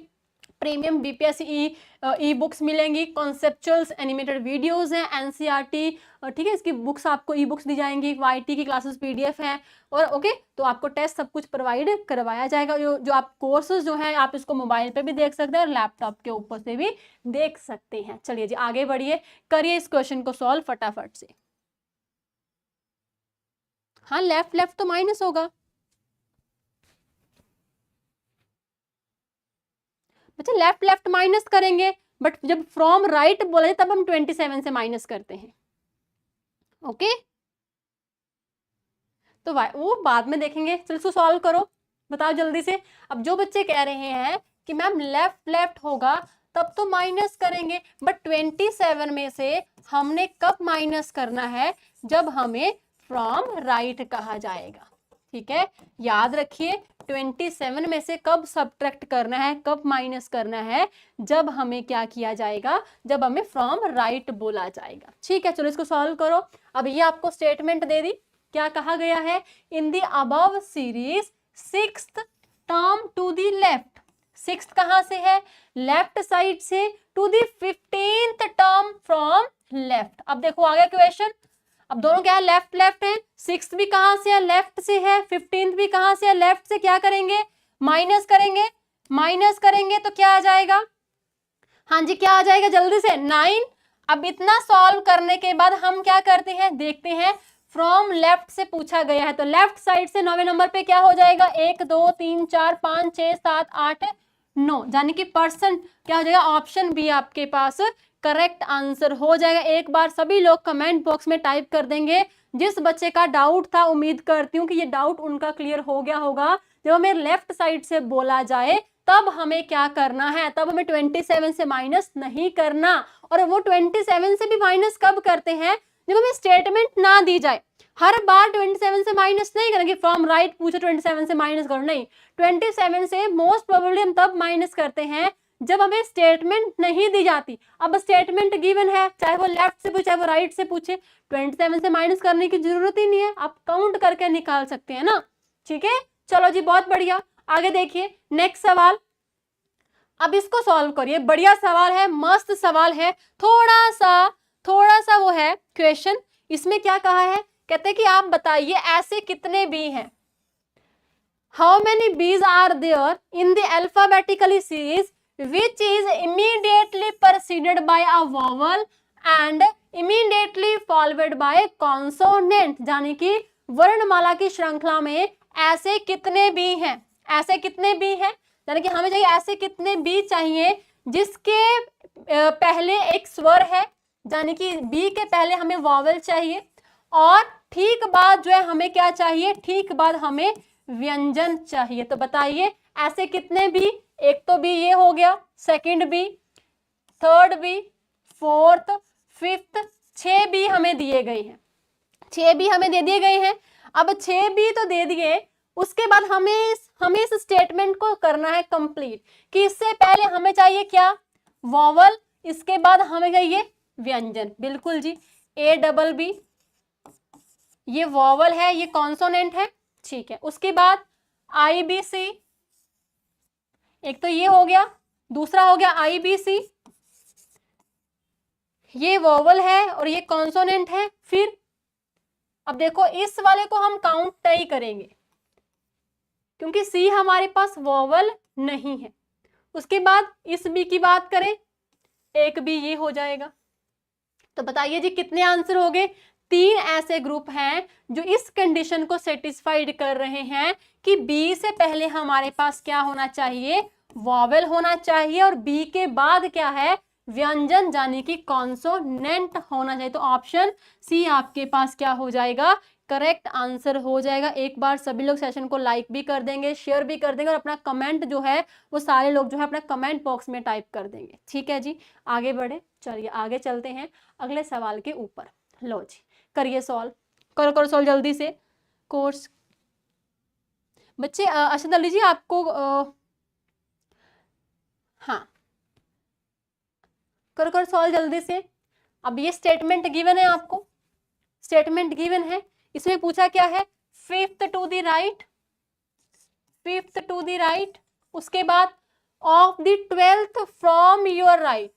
प्रीमियम बीपीएससी ई बुक्स मिलेंगी, कॉन्सेप्चुअल्स एनिमेटेड वीडियोस हैं, एनसीईआरटी, ठीक है, इसकी बुक्स आपको ई बुक्स दी जाएंगी, वाईटी की क्लासेस पीडीएफ हैं, और ओके तो आपको टेस्ट सब कुछ प्रोवाइड करवाया जाएगा। जो आप कोर्सेज जो है आप इसको मोबाइल पे भी देख सकते हैं और लैपटॉप के ऊपर से भी देख सकते हैं। चलिए जी आगे बढ़िए, करिए इस क्वेश्चन को सॉल्व फटाफट से। हाँ लेफ्ट लेफ्ट तो माइनस होगा बच्चा, लेफ्ट लेफ्ट माइनस करेंगे, बट जब फ्रॉम राइट बोले तब हम 27 से माइनस करते हैं। ओके तो वो बाद में देखेंगे, चलो इसको सॉल्व करो, बताओ जल्दी से। अब जो बच्चे कह रहे हैं कि मैम लेफ्ट लेफ्ट होगा तब तो माइनस करेंगे, बट 27 में से हमने कब माइनस करना है, जब हमें फ्रॉम राइट कहा जाएगा। ठीक है, याद रखिए 27 में से कब सब्ट्रैक्ट करना है, कब माइनस करना है, जब हमें क्या किया जाएगा, जब हमें फ्रॉम राइट बोला जाएगा। ठीक है, चलो इसको सॉल्व करो। अब ये आपको स्टेटमेंट दे दी, क्या कहा गया है, in the above series sixth term to the left, sixth कहां से है, लेफ्ट साइड से, to the 15th term from left. अब देखो आ गया क्वेश्चन, अब दोनों क्या है, लेफ्ट लेफ्ट है, सिक्स्थ भी कहां से है, लेफ्ट से है, 15th भी कहां से है, लेफ्ट से, क्या करेंगे, माइनस करेंगे, माइनस करेंगे तो क्या आ जाएगा, हाँ जी क्या आ जाएगा जल्दी से, 9। अब इतना सॉल्व करने के बाद हम क्या करते हैं, देखते हैं फ्रॉम लेफ्ट से पूछा गया है, तो लेफ्ट साइड से 9वें नंबर पे क्या हो जाएगा, 1 2 3 4 5 6 7 8 9, यानी कि परसेंट क्या हो जाएगा, ऑप्शन बी आपके पास करेक्ट आंसर हो जाएगा। एक बार सभी लोग कमेंट बॉक्स में टाइप कर देंगे, जिस बच्चे का डाउट था, उम्मीद करती हूँ कि ये डाउट उनका क्लियर हो गया होगा। जब हमें लेफ्ट साइड से बोला जाए तब हमें क्या करना है, तब हमें 27 से माइनस नहीं करना, और वो 27 से भी माइनस कब करते हैं, जब हमें स्टेटमेंट ना दी जाए। हर बार 27 से माइनस नहीं करेंगे, फ्रॉम राइट पूछे 27 से माइनस करो, नहीं, 27 से मोस्ट प्रोबेबली हम तब माइनस करते हैं जब हमें स्टेटमेंट नहीं दी जाती। अब स्टेटमेंट गिवन है, चाहे वो लेफ्ट से पूछे चाहे वो राइट से पूछे, 27 से माइनस करने की जरूरत ही नहीं है, आप काउंट करके निकाल सकते हैं ना। ठीक है, चलो जी बहुत बढ़िया, आगे देखिए नेक्स्ट सवाल। अब इसको सॉल्व करिए, बढ़िया सवाल है, मस्त सवाल है, थोड़ा सा वो है क्वेश्चन। इसमें क्या कहा है, कहते हैं कि आप बताइए ऐसे कितने बी हैं, हाउ मेनी बीज are there in the alphabetically series which is immediately preceded by a vowel and immediately followed by consonant, यानी कि वर्णमाला की श्रृंखला में ऐसे कितने बी हैं, ऐसे कितने बी हैं, यानी कि हमें चाहिए ऐसे कितने बी चाहिए जिसके पहले एक स्वर है, यानी कि बी के पहले हमें वॉवल चाहिए, और ठीक बाद जो है हमें क्या चाहिए, ठीक बाद हमें व्यंजन चाहिए। तो बताइए ऐसे कितने बी, एक तो बी ये हो गया, second B, third B, fourth, fifth, 6 B हमें दिए गए हैं, 6 बी हमें दे दिए गए हैं। अब 6 बी तो दे दिए, उसके बाद हमें इस स्टेटमेंट को करना है कंप्लीट, कि इससे पहले हमें चाहिए क्या, वॉवल, इसके बाद हमें चाहिए व्यंजन। बिल्कुल जी, ए डबल बी ये वॉवल है, ये कॉन्सोनेंट है, ठीक है। उसके बाद आई बी सी, एक तो ये हो गया, दूसरा हो गया आई बी सी, ये वॉवल है और ये कॉन्सोनेंट है। फिर अब देखो इस वाले को हम काउंट नहीं करेंगे, क्योंकि सी हमारे पास वॉवल नहीं है। उसके बाद इस बी की बात करें, एक बी ये हो जाएगा। तो बताइए जी कितने आंसर हो गए? 3 ऐसे ग्रुप हैं जो इस कंडीशन को सेटिस्फाइड कर रहे हैं कि बी से पहले हमारे पास क्या होना चाहिए? वॉवेल होना चाहिए, और बी के बाद क्या है? व्यंजन, यानी कि कॉन्सोनेंट होना चाहिए। तो ऑप्शन सी आपके पास क्या हो जाएगा? करेक्ट आंसर हो जाएगा। एक बार सभी लोग सेशन को लाइक भी कर देंगे, शेयर भी कर देंगे, और अपना कमेंट जो है वो सारे लोग जो है अपना कमेंट बॉक्स में टाइप कर देंगे। ठीक है जी, आगे बढ़े। चलिए आगे चलते हैं अगले सवाल के ऊपर। लो जी, करिए सॉल्व, करो करो सॉल्व जल्दी से। कोर्स बच्चे, अच्छा लीजिए आपको हाँ, करो करो सॉल्व जल्दी से। अब ये स्टेटमेंट गिवन है आपको, स्टेटमेंट गिवन है, इसमें पूछा क्या है? Fifth to the right, fifth to the right, उसके बाद of the 12th from your right.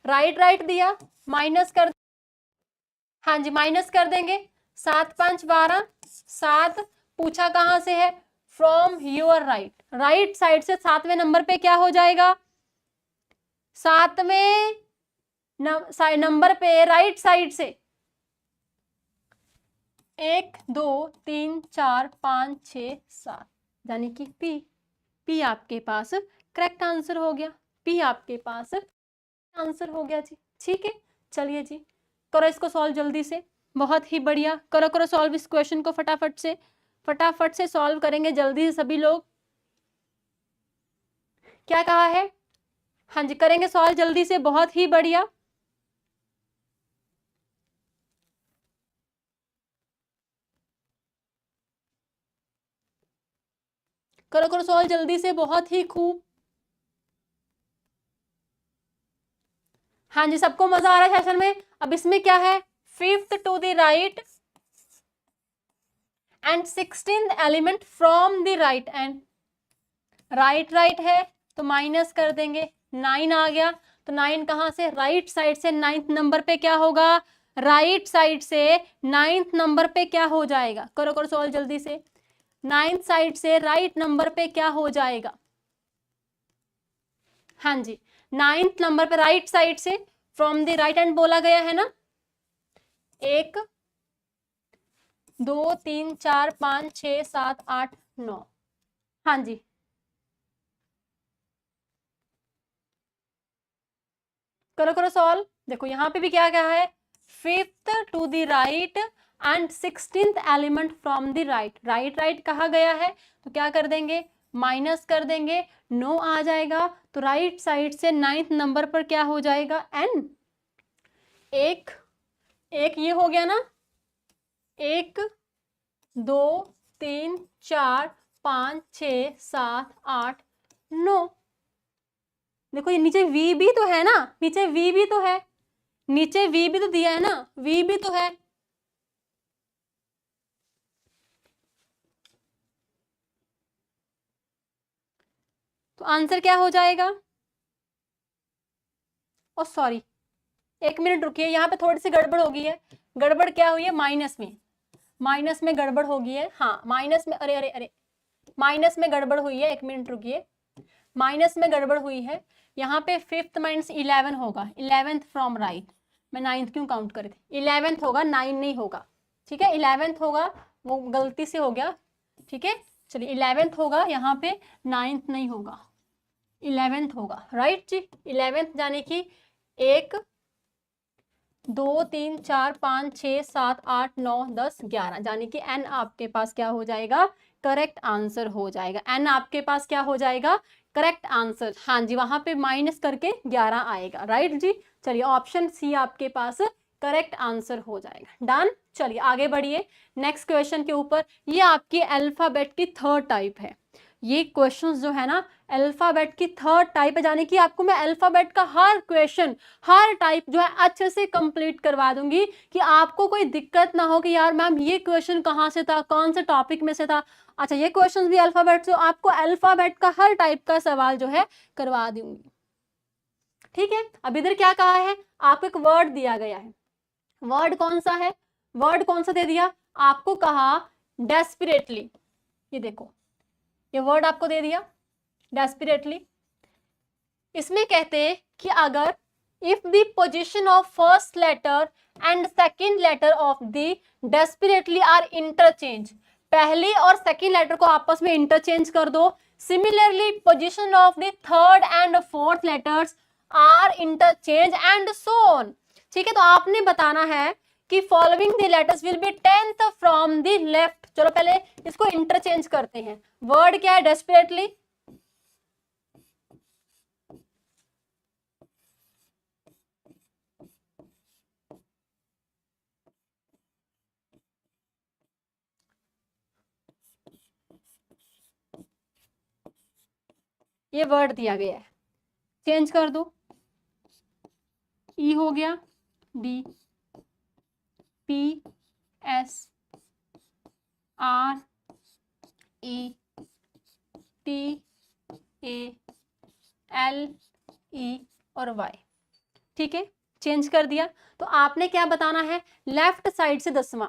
Right right दिया, माइनस कर, हाँ जी माइनस कर देंगे। 7 5 12, 7 पूछा कहां से है? From your right, right side से 7वें नंबर पे क्या हो जाएगा? 7वें नंबर पे राइट साइड से 1 2 3 4 5 6 7, यानी कि पी। पी आपके पास करेक्ट आंसर हो गया। पी आपके पास आंसर हो गया जी। ठीक है, चलिए जी करो इसको सॉल्व जल्दी से। बहुत ही बढ़िया, करो करो सॉल्व इस क्वेश्चन को फटाफट से सॉल्व करेंगे जल्दी से सभी लोग। क्या कहा है? हाँ जी करेंगे सॉल्व जल्दी से, बहुत ही बढ़िया। करो करो सॉल्व जल्दी से, बहुत ही खूब। हाँ जी सबको मजा आ रहा है सेशन में। अब इसमें क्या है? Fifth to the right and 16th element from the right and, right right है तो माइनस कर देंगे, 9 आ गया। तो 9 कहां से? राइट साइड से 9th नंबर पे क्या होगा? राइट साइड से 9th नंबर पे क्या हो जाएगा? करो करो सॉल्व जल्दी से। 9th साइड से राइट नंबर पे क्या हो जाएगा? हाँ जी 9th नंबर पे राइट साइड से फ्रॉम द राइट हैंड बोला गया है ना। 1 2 3 4 5 6 7 8 9, हाँ जी करो करो सॉल्व। देखो यहाँ पे भी क्या कहा है? Fifth to the right and 16th element from the right. Right right कहा गया है तो क्या कर देंगे? माइनस कर देंगे, 9 आ जाएगा। तो राइट साइड से 9th नंबर पर क्या हो जाएगा? n। एक ये हो गया ना, 1 2 3 4 5 6 7 8 9। देखो ये नीचे v भी तो है ना, नीचे v भी तो है, नीचे v भी तो दिया है ना, v भी तो है। तो आंसर क्या हो जाएगा? ओ सॉरी, 1 मिनट रुकिए, यहाँ पे थोड़ी सी गड़बड़ हो गई है। गड़बड़ क्या हुई है? माइनस में गड़बड़ हो गई है। हाँ माइनस में, अरे अरे अरे, माइनस में गड़बड़ हुई है। 1 मिनट रुकिए, माइनस में गड़बड़ हुई है। यहाँ पे 5th माइनस 11 होगा, 11th फ्रॉम राइट। मैं 9th क्यों काउंट करे थे? 11th होगा, 9 नहीं होगा। ठीक है 11th होगा, वो गलती से हो गया। ठीक है चलिए 11th होगा, यहाँ पे 9th नहीं होगा, 11th होगा। राइट जी 11th, यानी कि 1 2 3 4 5 6 7 8 9 10 11, यानी कि n आपके पास क्या हो जाएगा? करेक्ट आंसर हो जाएगा। n आपके पास क्या हो जाएगा? Correct answer. हाँ जी वहां पे माइनस करके 11 आएगा। राइट जी, चलिए ऑप्शन सी आपके पास करेक्ट आंसर हो जाएगा। डन, चलिए आगे बढ़िए नेक्स्ट क्वेश्चन के ऊपर। ये आपकी अल्फाबेट की थर्ड टाइप है। ये क्वेश्चंस जो है ना अल्फाबेट की थर्ड टाइप है, यानी कि आपको मैं अल्फाबेट का हर क्वेश्चन, हर टाइप जो है अच्छे से कंप्लीट करवा दूंगी कि आपको कोई दिक्कत ना हो कि यार मैम ये क्वेश्चन कहाँ से था, कौन से टॉपिक में से था। अच्छा ये क्वेश्चन भी अल्फाबेट से, आपको अल्फाबेट का हर टाइप का सवाल जो है करवा दूंगी। ठीक है, अब इधर क्या कहा है? आपको एक वर्ड दिया गया है। वर्ड कौन सा है? वर्ड कौन सा दे दिया आपको? कहा डेस्परेटली। ये देखो ये वर्ड आपको दे दिया डेस्परेटली। इसमें कहते हैं कि अगर if the position of first letter and second letter of the desperately are interchange, पहली और सेकंड लेटर को आपस में इंटरचेंज कर दो। Similarly position of the third and fourth letters are interchange and so on. ठीक है, तो आपने बताना है कि following the letters will be 10th from the left. चलो पहले इसको इंटरचेंज करते हैं। वर्ड क्या है? डेस्परेटली। ये वर्ड दिया गया है, चेंज कर दो। ई हो गया D, P S R E T A L E और वाई। ठीक है, चेंज कर दिया। तो आपने क्या बताना है? लेफ्ट साइड से 10वां,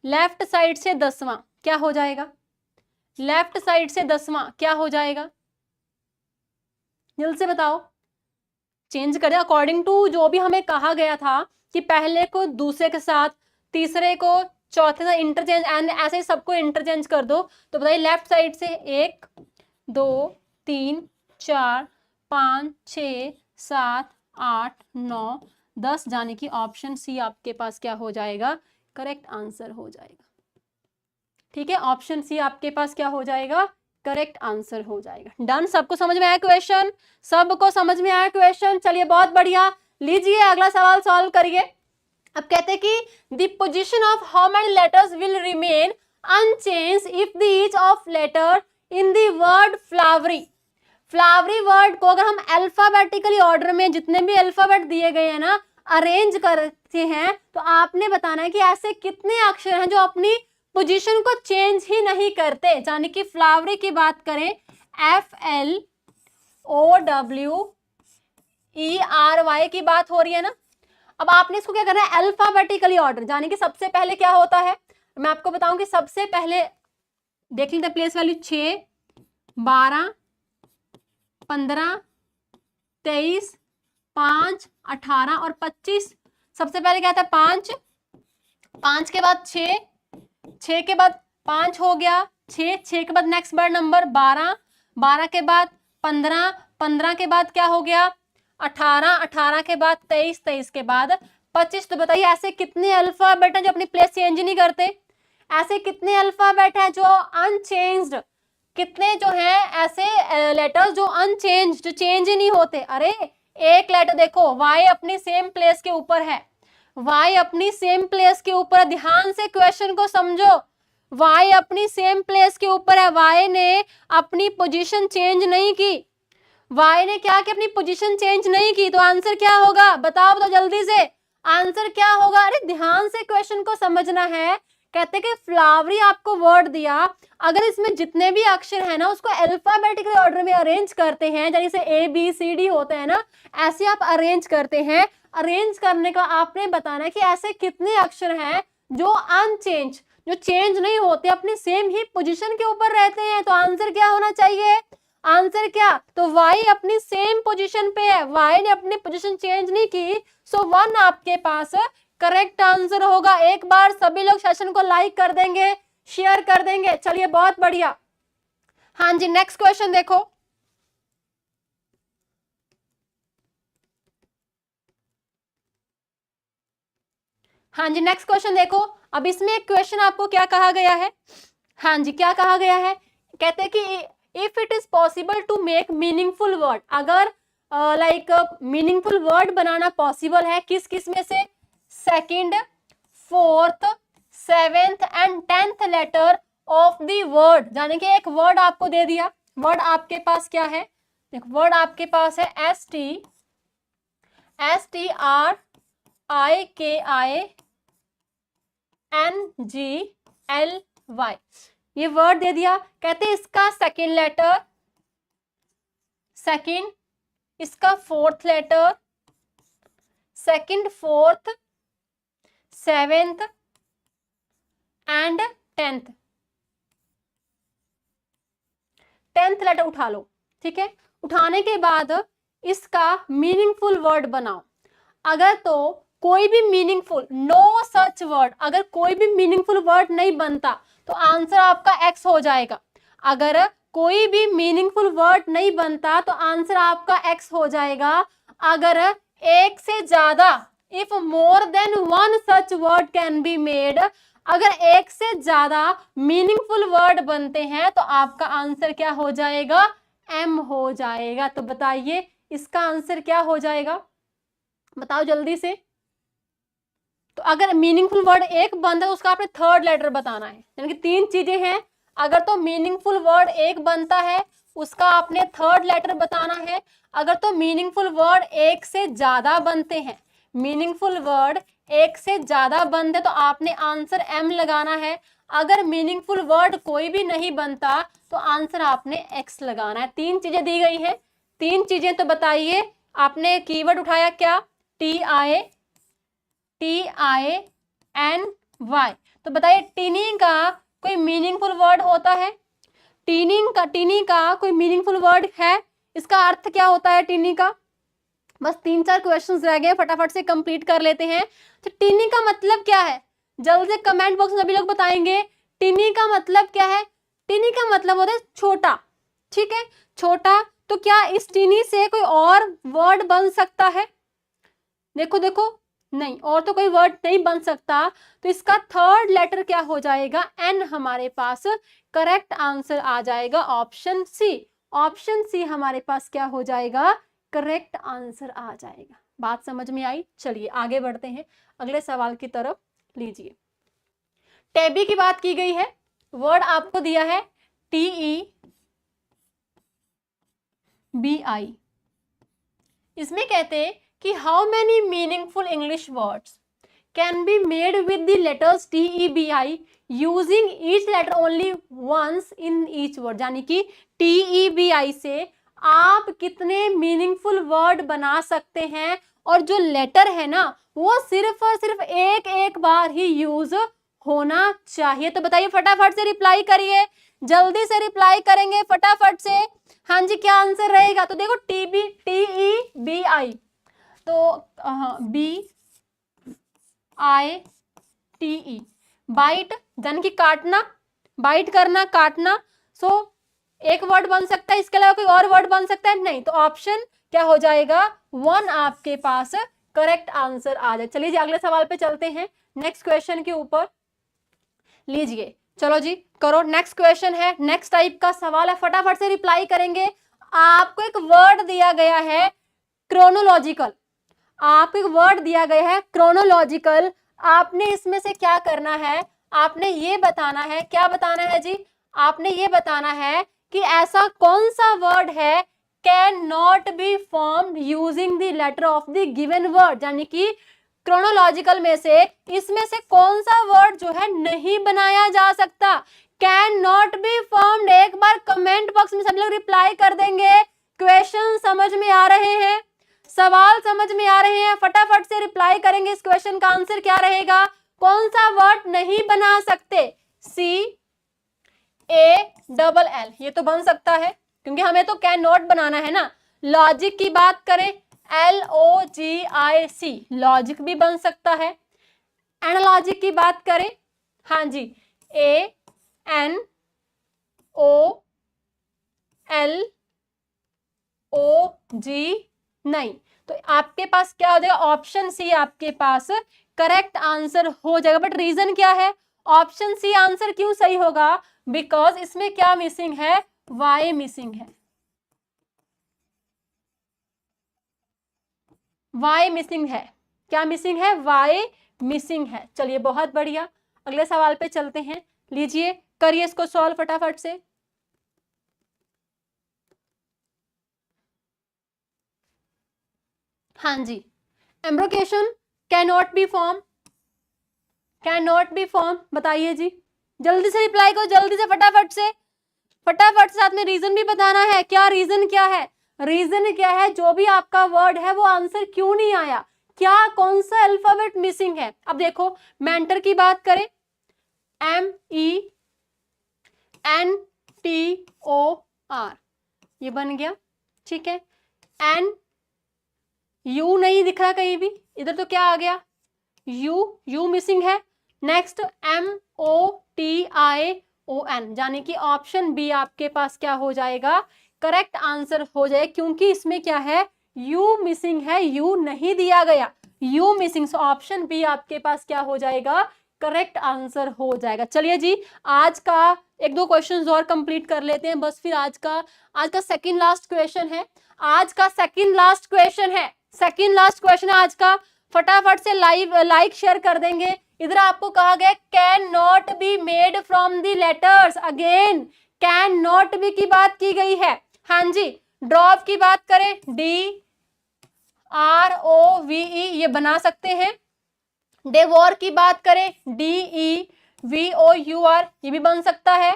लेफ्ट साइड से 10वां क्या हो जाएगा? लेफ्ट साइड से 10वां क्या हो जाएगा? जल्द से बताओ। चेंज करें अकॉर्डिंग टू जो भी हमें कहा गया था कि पहले को दूसरे के साथ, तीसरे को चौथे से इंटरचेंज, एंड ऐसे ही सबको इंटरचेंज कर दो। तो बताइए लेफ्ट साइड से 1 2 3 4 5 6 7 8 9 10 जाने की ऑप्शन सी आपके पास क्या हो जाएगा? करेक्ट आंसर हो जाएगा। ठीक है, ऑप्शन सी आपके पास क्या हो जाएगा? करेक्ट आंसर हो जाएगा। डन, सबको समझ में आया क्वेश्चन? सबको समझ में आया क्वेश्चन? चलिए बहुत बढ़िया, लीजिए अगला सवाल सॉल्व करिए। अब कहते हैं कि the position of how many letters will remain unchange if the each of letter in the word flowery. Flowery word को अगर हम अल्फाबेटिकली ऑर्डर में जितने भी अल्फाबेट दिए गए हैं ना, अरेंज करते हैं, तो आपने बताना है कि ऐसे कितने अक्षर हैं जो अपनी पोजीशन को चेंज ही नहीं करते। यानी कि फ्लावरी की बात करें, FLOWERY की बात हो रही है ना। अब आपने इसको क्या करना है? अल्फाबेटिकली ऑर्डर, यानी कि सबसे पहले क्या होता है, मैं आपको बताऊं कि सबसे पहले देख लीजिए प्लेस वैल्यू 6 12 15 23 5 18 और 25। सबसे पहले क्या था? 5, 5 के बाद 6, 6 के बाद 5 हो गया, 6 के बाद नेक्स्ट वर्ड नंबर 12, 12 के बाद 15, 15 के बाद क्या हो गया? 18, 18 के बाद 23, 23 के बाद 25। तो बताइए ऐसे कितने अल्फाबेट हैं जो अपनी प्लेस चेंज नहीं करते? ऐसे कितने अल्फाबेट हैं जो अनचेंज्ड? कितने जो हैं ऐसे लेटर्स जो अनचेंज, जो चेंज ही नहीं होते? अरे एक लेटर देखो, वाई अपनी सेम प्लेस के ऊपर है, वाई अपनी सेम प्लेस के ऊपर। ध्यान से क्वेश्चन को समझो, वाई अपनी सेम प्लेस के ऊपर है, वाई ने अपनी पोजीशन चेंज नहीं की। वाई ने क्या कि अपनी पोजीशन चेंज नहीं की, तो आंसर क्या होगा? बताओ तो जल्दी से, आंसर क्या होगा? अरे ध्यान से क्वेश्चन को समझना है। कहते कि फ्लावरी आपको वर्ड दिया, अगर इसमें जितने भी अक्षर है ना उसको अल्फाबेटिकल ऑर्डर में अरेंज करते हैं, जैसे ABCD होते हैं ना, ऐसे आप अरेंज करते हैं। अरेंज करने का आपने बताना है कि ऐसे कितने अक्षर हैं जो अनचेंज, जो चेंज नहीं होते, अपनी सेम ही पोजीशन के ऊपर रहते हैं। तो आंसर क्या होना चाहिए? आंसर क्या? तो वाई अपनी सेम पोजीशन पे है, वाई ने अपनी पोजीशन चेंज नहीं की, सो 1 आपके पास करेक्ट आंसर होगा। एक बार सभी लोग सेशन को लाइक कर देंगे, शेयर कर देंगे। चलिए बहुत बढ़िया। हाँ जी, नेक्स्ट क्वेश्चन देखो। हाँ जी, नेक्स्ट क्वेश्चन देखो। अब इसमें एक क्वेश्चन आपको क्या कहा गया है? हाँ जी, क्या कहा गया है? कहते हैं कि if it is possible to make meaningful word, अगर लाइक मीनिंगफुल वर्ड बनाना पॉसिबल है, किस किस में से? Second, fourth, 7th and 10th letter of the word. यानी कि एक वर्ड आपको दे दिया, वर्ड आपके पास क्या है? देखो वर्ड आपके पास है STRIKINGLY, ये वर्ड दे दिया। कहते हैं इसका सेकंड लेटर, सेकंड, इसका fourth letter, second, fourth, 7th and 10th। 10th letter उठा लो, ठीक है। उठाने के बाद इसका मीनिंगफुल वर्ड बनाओ। अगर तो कोई भी मीनिंगफुल, नो सच वर्ड, अगर कोई भी मीनिंगफुल वर्ड नहीं बनता तो आंसर आपका एक्स हो जाएगा। अगर कोई भी मीनिंगफुल वर्ड नहीं बनता तो आंसर आपका एक्स हो जाएगा। अगर एक से ज्यादा, if more than one such word can be made, अगर एक से ज्यादा मीनिंगफुल वर्ड बनते हैं तो आपका आंसर क्या हो जाएगा, एम हो जाएगा। तो बताइए इसका आंसर क्या हो जाएगा, बताओ जल्दी से। तो अगर मीनिंगफुल वर्ड एक बनता है तो उसका आपने थर्ड लेटर बताना है, यानी कि 3 चीजें हैं। अगर तो मीनिंगफुल वर्ड एक बनता है उसका आपने थर्ड लेटर बताना है। अगर तो मीनिंगफुल वर्ड एक से ज्यादा बनते हैं, मीनिंगफुल वर्ड एक से ज्यादा बनते तो आपने आंसर एम लगाना है। अगर मीनिंगफुल वर्ड कोई भी नहीं बनता तो आंसर आपने एक्स लगाना है। 3 चीजें दी गई है, 3 चीजें। तो बताइए आपने कीवर्ड उठाया क्या, TINY। तो बताइए टीनी का कोई मीनिंगफुल वर्ड होता है, टीनी का कोई मीनिंगफुल वर्ड है, इसका अर्थ क्या होता है टीनी का। बस 3-4 क्वेश्चंस रह गए, फटाफट से कंप्लीट कर लेते हैं। तो टीनी का मतलब क्या है, जल्दी से कमेंट बॉक्स में सभी लोग बताएंगे टीनी का मतलब क्या है। टीनी का मतलब होता है छोटा, ठीक है, छोटा। तो क्या इस टीनी से कोई और वर्ड बन सकता है, देखो देखो, नहीं, और तो कोई वर्ड नहीं बन सकता। तो इसका थर्ड लेटर क्या हो जाएगा, एन हमारे पास करेक्ट आंसर आ जाएगा, ऑप्शन सी। ऑप्शन सी हमारे पास क्या हो जाएगा, करेक्ट आंसर आ जाएगा। बात समझ में आई। चलिए आगे बढ़ते हैं अगले सवाल की तरफ। लीजिए टेबी की बात की गई है, वर्ड आपको दिया है TEBI। इसमें कहते हैं कि how many meaningful English words can be made with the letters TEBI using each letter only once in each word. यानी कि TEBI से आप कितने मीनिंगफुल वर्ड बना सकते हैं, और जो लेटर है ना वो सिर्फ और सिर्फ एक एक बार ही यूज होना चाहिए। तो बताइए फटाफट से रिप्लाई करिए, जल्दी से रिप्लाई करेंगे फटाफट से। हाँ जी, क्या आंसर रहेगा। तो देखो TEBI, तो BITE, बाइट यानी कि काटना, बाइट करना, काटना। सो एक वर्ड बन सकता है, इसके अलावा कोई और वर्ड बन सकता है नहीं। तो ऑप्शन क्या हो जाएगा, 1 आपके पास करेक्ट आंसर आ जाए। चलिए जी अगले सवाल पे चलते हैं, नेक्स्ट क्वेश्चन के ऊपर। लीजिए चलो जी करो, नेक्स्ट क्वेश्चन है, नेक्स्ट टाइप का सवाल है, फटाफट से रिप्लाई करेंगे। आपको एक वर्ड दिया गया है क्रोनोलॉजिकल, आपको एक वर्ड दिया गया है क्रोनोलॉजिकल। आपने इसमें से क्या करना है, आपने ये बताना है, क्या बताना है जी, आपने ये बताना है कि ऐसा कौन सा वर्ड है can not be formed using the letter of the given word. यानी कि क्रोनोलॉजिकल में से इसमें से कौन सा वर्ड जो है नहीं बनाया जा सकता, कैन नॉट बी फॉर्म्ड। एक बार कमेंट बॉक्स में सब लोग रिप्लाई कर देंगे। क्वेश्चन समझ में आ रहे हैं, सवाल समझ में आ रहे हैं, फटाफट से रिप्लाई करेंगे। इस क्वेश्चन का आंसर क्या रहेगा, कौन सा वर्ड नहीं बना सकते, CALL, ये तो बन सकता है क्योंकि हमें तो कैन नॉट बनाना है ना। लॉजिक की बात करें LOGIC, लॉजिक भी बन सकता है। एनालॉजिक की बात करें, हाँ जी, ANOLOG, नहीं। तो आपके पास क्या हो जाएगा, ऑप्शन सी आपके पास करेक्ट आंसर हो जाएगा। बट रीजन क्या है, ऑप्शन सी आंसर क्यों सही होगा, बिकॉज इसमें क्या मिसिंग है, वाई मिसिंग है, वाई मिसिंग है। क्या मिसिंग है, वाई मिसिंग है। चलिए बहुत बढ़िया, अगले सवाल पे चलते हैं। लीजिए करिए इसको सॉल्व फटाफट से। हाँ जी, embrocation can not be form, can not be form, बताइए जी, जल्दी से रिप्लाई करो, जल्दी से फटाफट से, फटाफट से। साथ में रीजन भी बताना है, क्या रीजन क्या है, रीजन क्या है, जो भी आपका वर्ड है वो आंसर क्यों नहीं आया, क्या कौन सा अल्फाबेट मिसिंग है। अब देखो मेंटर की बात करें, MENTOR, आर, ये बन गया, ठीक है। एन, यू नहीं दिख रहा कहीं भी, इधर तो क्या आ गया, यू मिसिंग है। नेक्स्ट MOTION, यानी कि ऑप्शन बी आपके पास क्या हो जाएगा, करेक्ट आंसर हो जाए, क्योंकि इसमें क्या है, यू मिसिंग है, यू नहीं दिया गया, U missing, so option B आपके पास क्या हो जाएगा, करेक्ट आंसर हो जाएगा। चलिए जी, आज का एक दो क्वेश्चंस और कंप्लीट कर लेते हैं बस, फिर आज का सेकंड लास्ट क्वेश्चन है, आज का सेकंड लास्ट क्वेश्चन है, सेकंड लास्ट क्वेश्चन है आज का। फटाफट से लाइक शेयर कर देंगे। इधर आपको कहा गया can not be made from the letters, again can not B की बात की गई है। हाँ जी, ड्रॉप की बात करें, DROVE ये बना सकते हैं। डेवोर की बात करें, DEVOUR ये भी बन सकता है।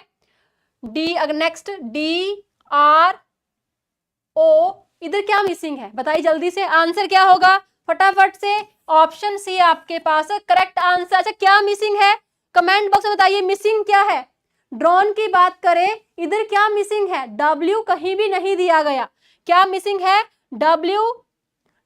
नेक्स्ट DRO, इधर क्या मिसिंग है बताइए जल्दी से, आंसर क्या होगा फटाफट से। ऑप्शन सी आपके पास करेक्ट आंसर। अच्छा, क्या मिसिंग है कमेंट बॉक्स में बताइए, मिसिंग क्या है। ड्रोन की बात करें, इधर क्या मिसिंग है, W कहीं भी नहीं दिया गया, क्या मिसिंग है,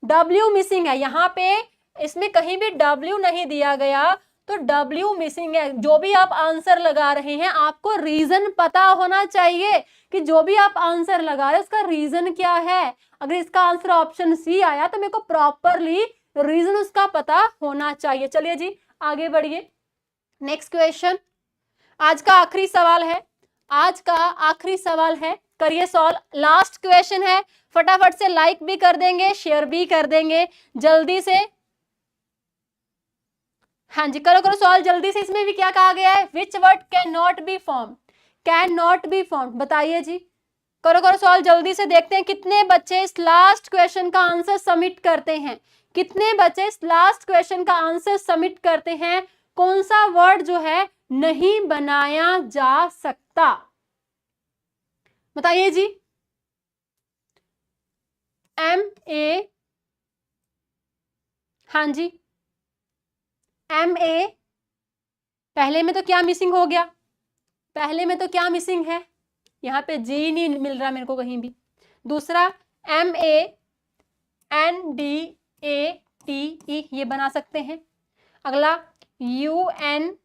W मिसिंग है यहाँ पे, इसमें कहीं भी W नहीं दिया गया, तो W मिसिंग है। जो भी आप आंसर लगा रहे हैं आपको रीजन पता होना चाहिए कि जो भी आप आंसर लगा रहे हैं उसका रीजन क्या है। अगर इसका आंसर ऑप्शन सी आया तो मेरे को प्रॉपरली रीजन उसका पता होना चाहिए। चलिए जी आगे बढ़िए, नेक्स्ट क्वेश्चन, आज का आखिरी सवाल है, आज का आखिरी सवाल है, करिए सॉल्व, लास्ट क्वेश्चन है। फटाफट से लाइक भी कर देंगे, शेयर भी कर देंगे जल्दी से। हाँ जी, करो सॉल्व जल्दी से। इसमें भी क्या कहा गया है, which word can not be form, can not be form, बताइए जी, करो सॉल्व जल्दी से। देखते हैं कितने बच्चे इस लास्ट क्वेश्चन का आंसर सबमिट करते हैं, कितने बच्चे इस लास्ट क्वेश्चन का आंसर सबमिट करते हैं। कौन सा वर्ड जो है नहीं बनाया जा सकता, बताइए जी। MA, हाँ जी MA, पहले में तो क्या मिसिंग हो गया, पहले में तो क्या मिसिंग है, यहाँ पे G नहीं मिल रहा मेरे को कहीं भी। दूसरा MANDATE ये बना सकते हैं। अगला UNAERATED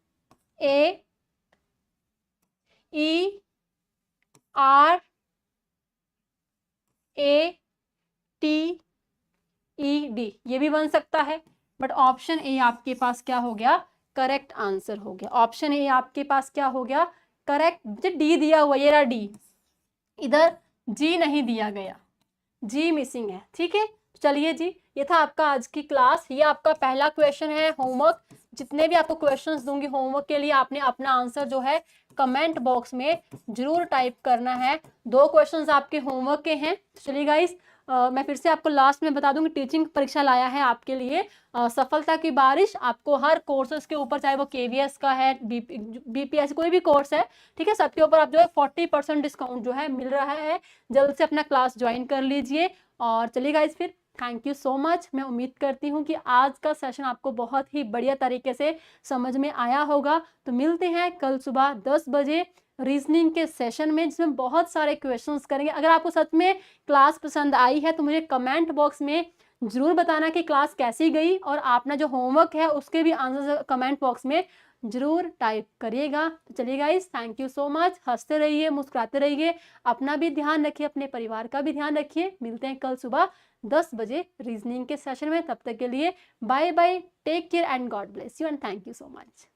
ये भी बन सकता है, बट ऑप्शन ए आपके पास क्या हो गया, करेक्ट आंसर हो गया। ऑप्शन ए आपके पास क्या हो गया, करेक्ट। डी दिया हुआ, ये रहा डी, इधर जी नहीं दिया गया, जी मिसिंग है, ठीक है। चलिए जी, ये था आपका आज की क्लास, ये आपका पहला क्वेश्चन है होमवर्क। जितने भी आपको क्वेश्चंस दूंगी होमवर्क के लिए, आपने अपना आंसर जो है कमेंट बॉक्स में जरूर टाइप करना है। 2 क्वेश्चंस आपके होमवर्क के हैं। चलिए गाइस, मैं फिर से आपको लास्ट में बता दूंगी, टीचिंग परीक्षा लाया है आपके लिए सफलता की बारिश। आपको हर कोर्सेज के ऊपर, चाहे वो KVS का है, BPS कोई भी कोर्स है, ठीक है, सबके ऊपर आप जो है 40% डिस्काउंट जो है मिल रहा है। जल्द से अपना क्लास ज्वाइन कर लीजिए। और चलिए गाइस, फिर थैंक यू सो मच। मैं उम्मीद करती हूँ कि आज का सेशन आपको बहुत ही बढ़िया तरीके से समझ में आया होगा। तो मिलते हैं कल सुबह 10 बजे रीजनिंग के सेशन में, जिसमें बहुत सारे क्वेश्चंस करेंगे। अगर आपको सच में क्लास पसंद आई है तो मुझे कमेंट बॉक्स में जरूर बताना कि क्लास कैसी गई, और अपना जो होमवर्क है उसके भी आंसर कमेंट बॉक्स में जरूर टाइप करिएगा। तो चलिए guys, thank you so much. हंसते रहिए, मुस्कुराते रहिए, अपना भी ध्यान रखिए, अपने परिवार का भी ध्यान रखिए। मिलते हैं कल सुबह 10 बजे रीजनिंग के सेशन में। तब तक के लिए bye bye, take care and God bless you and thank you so much.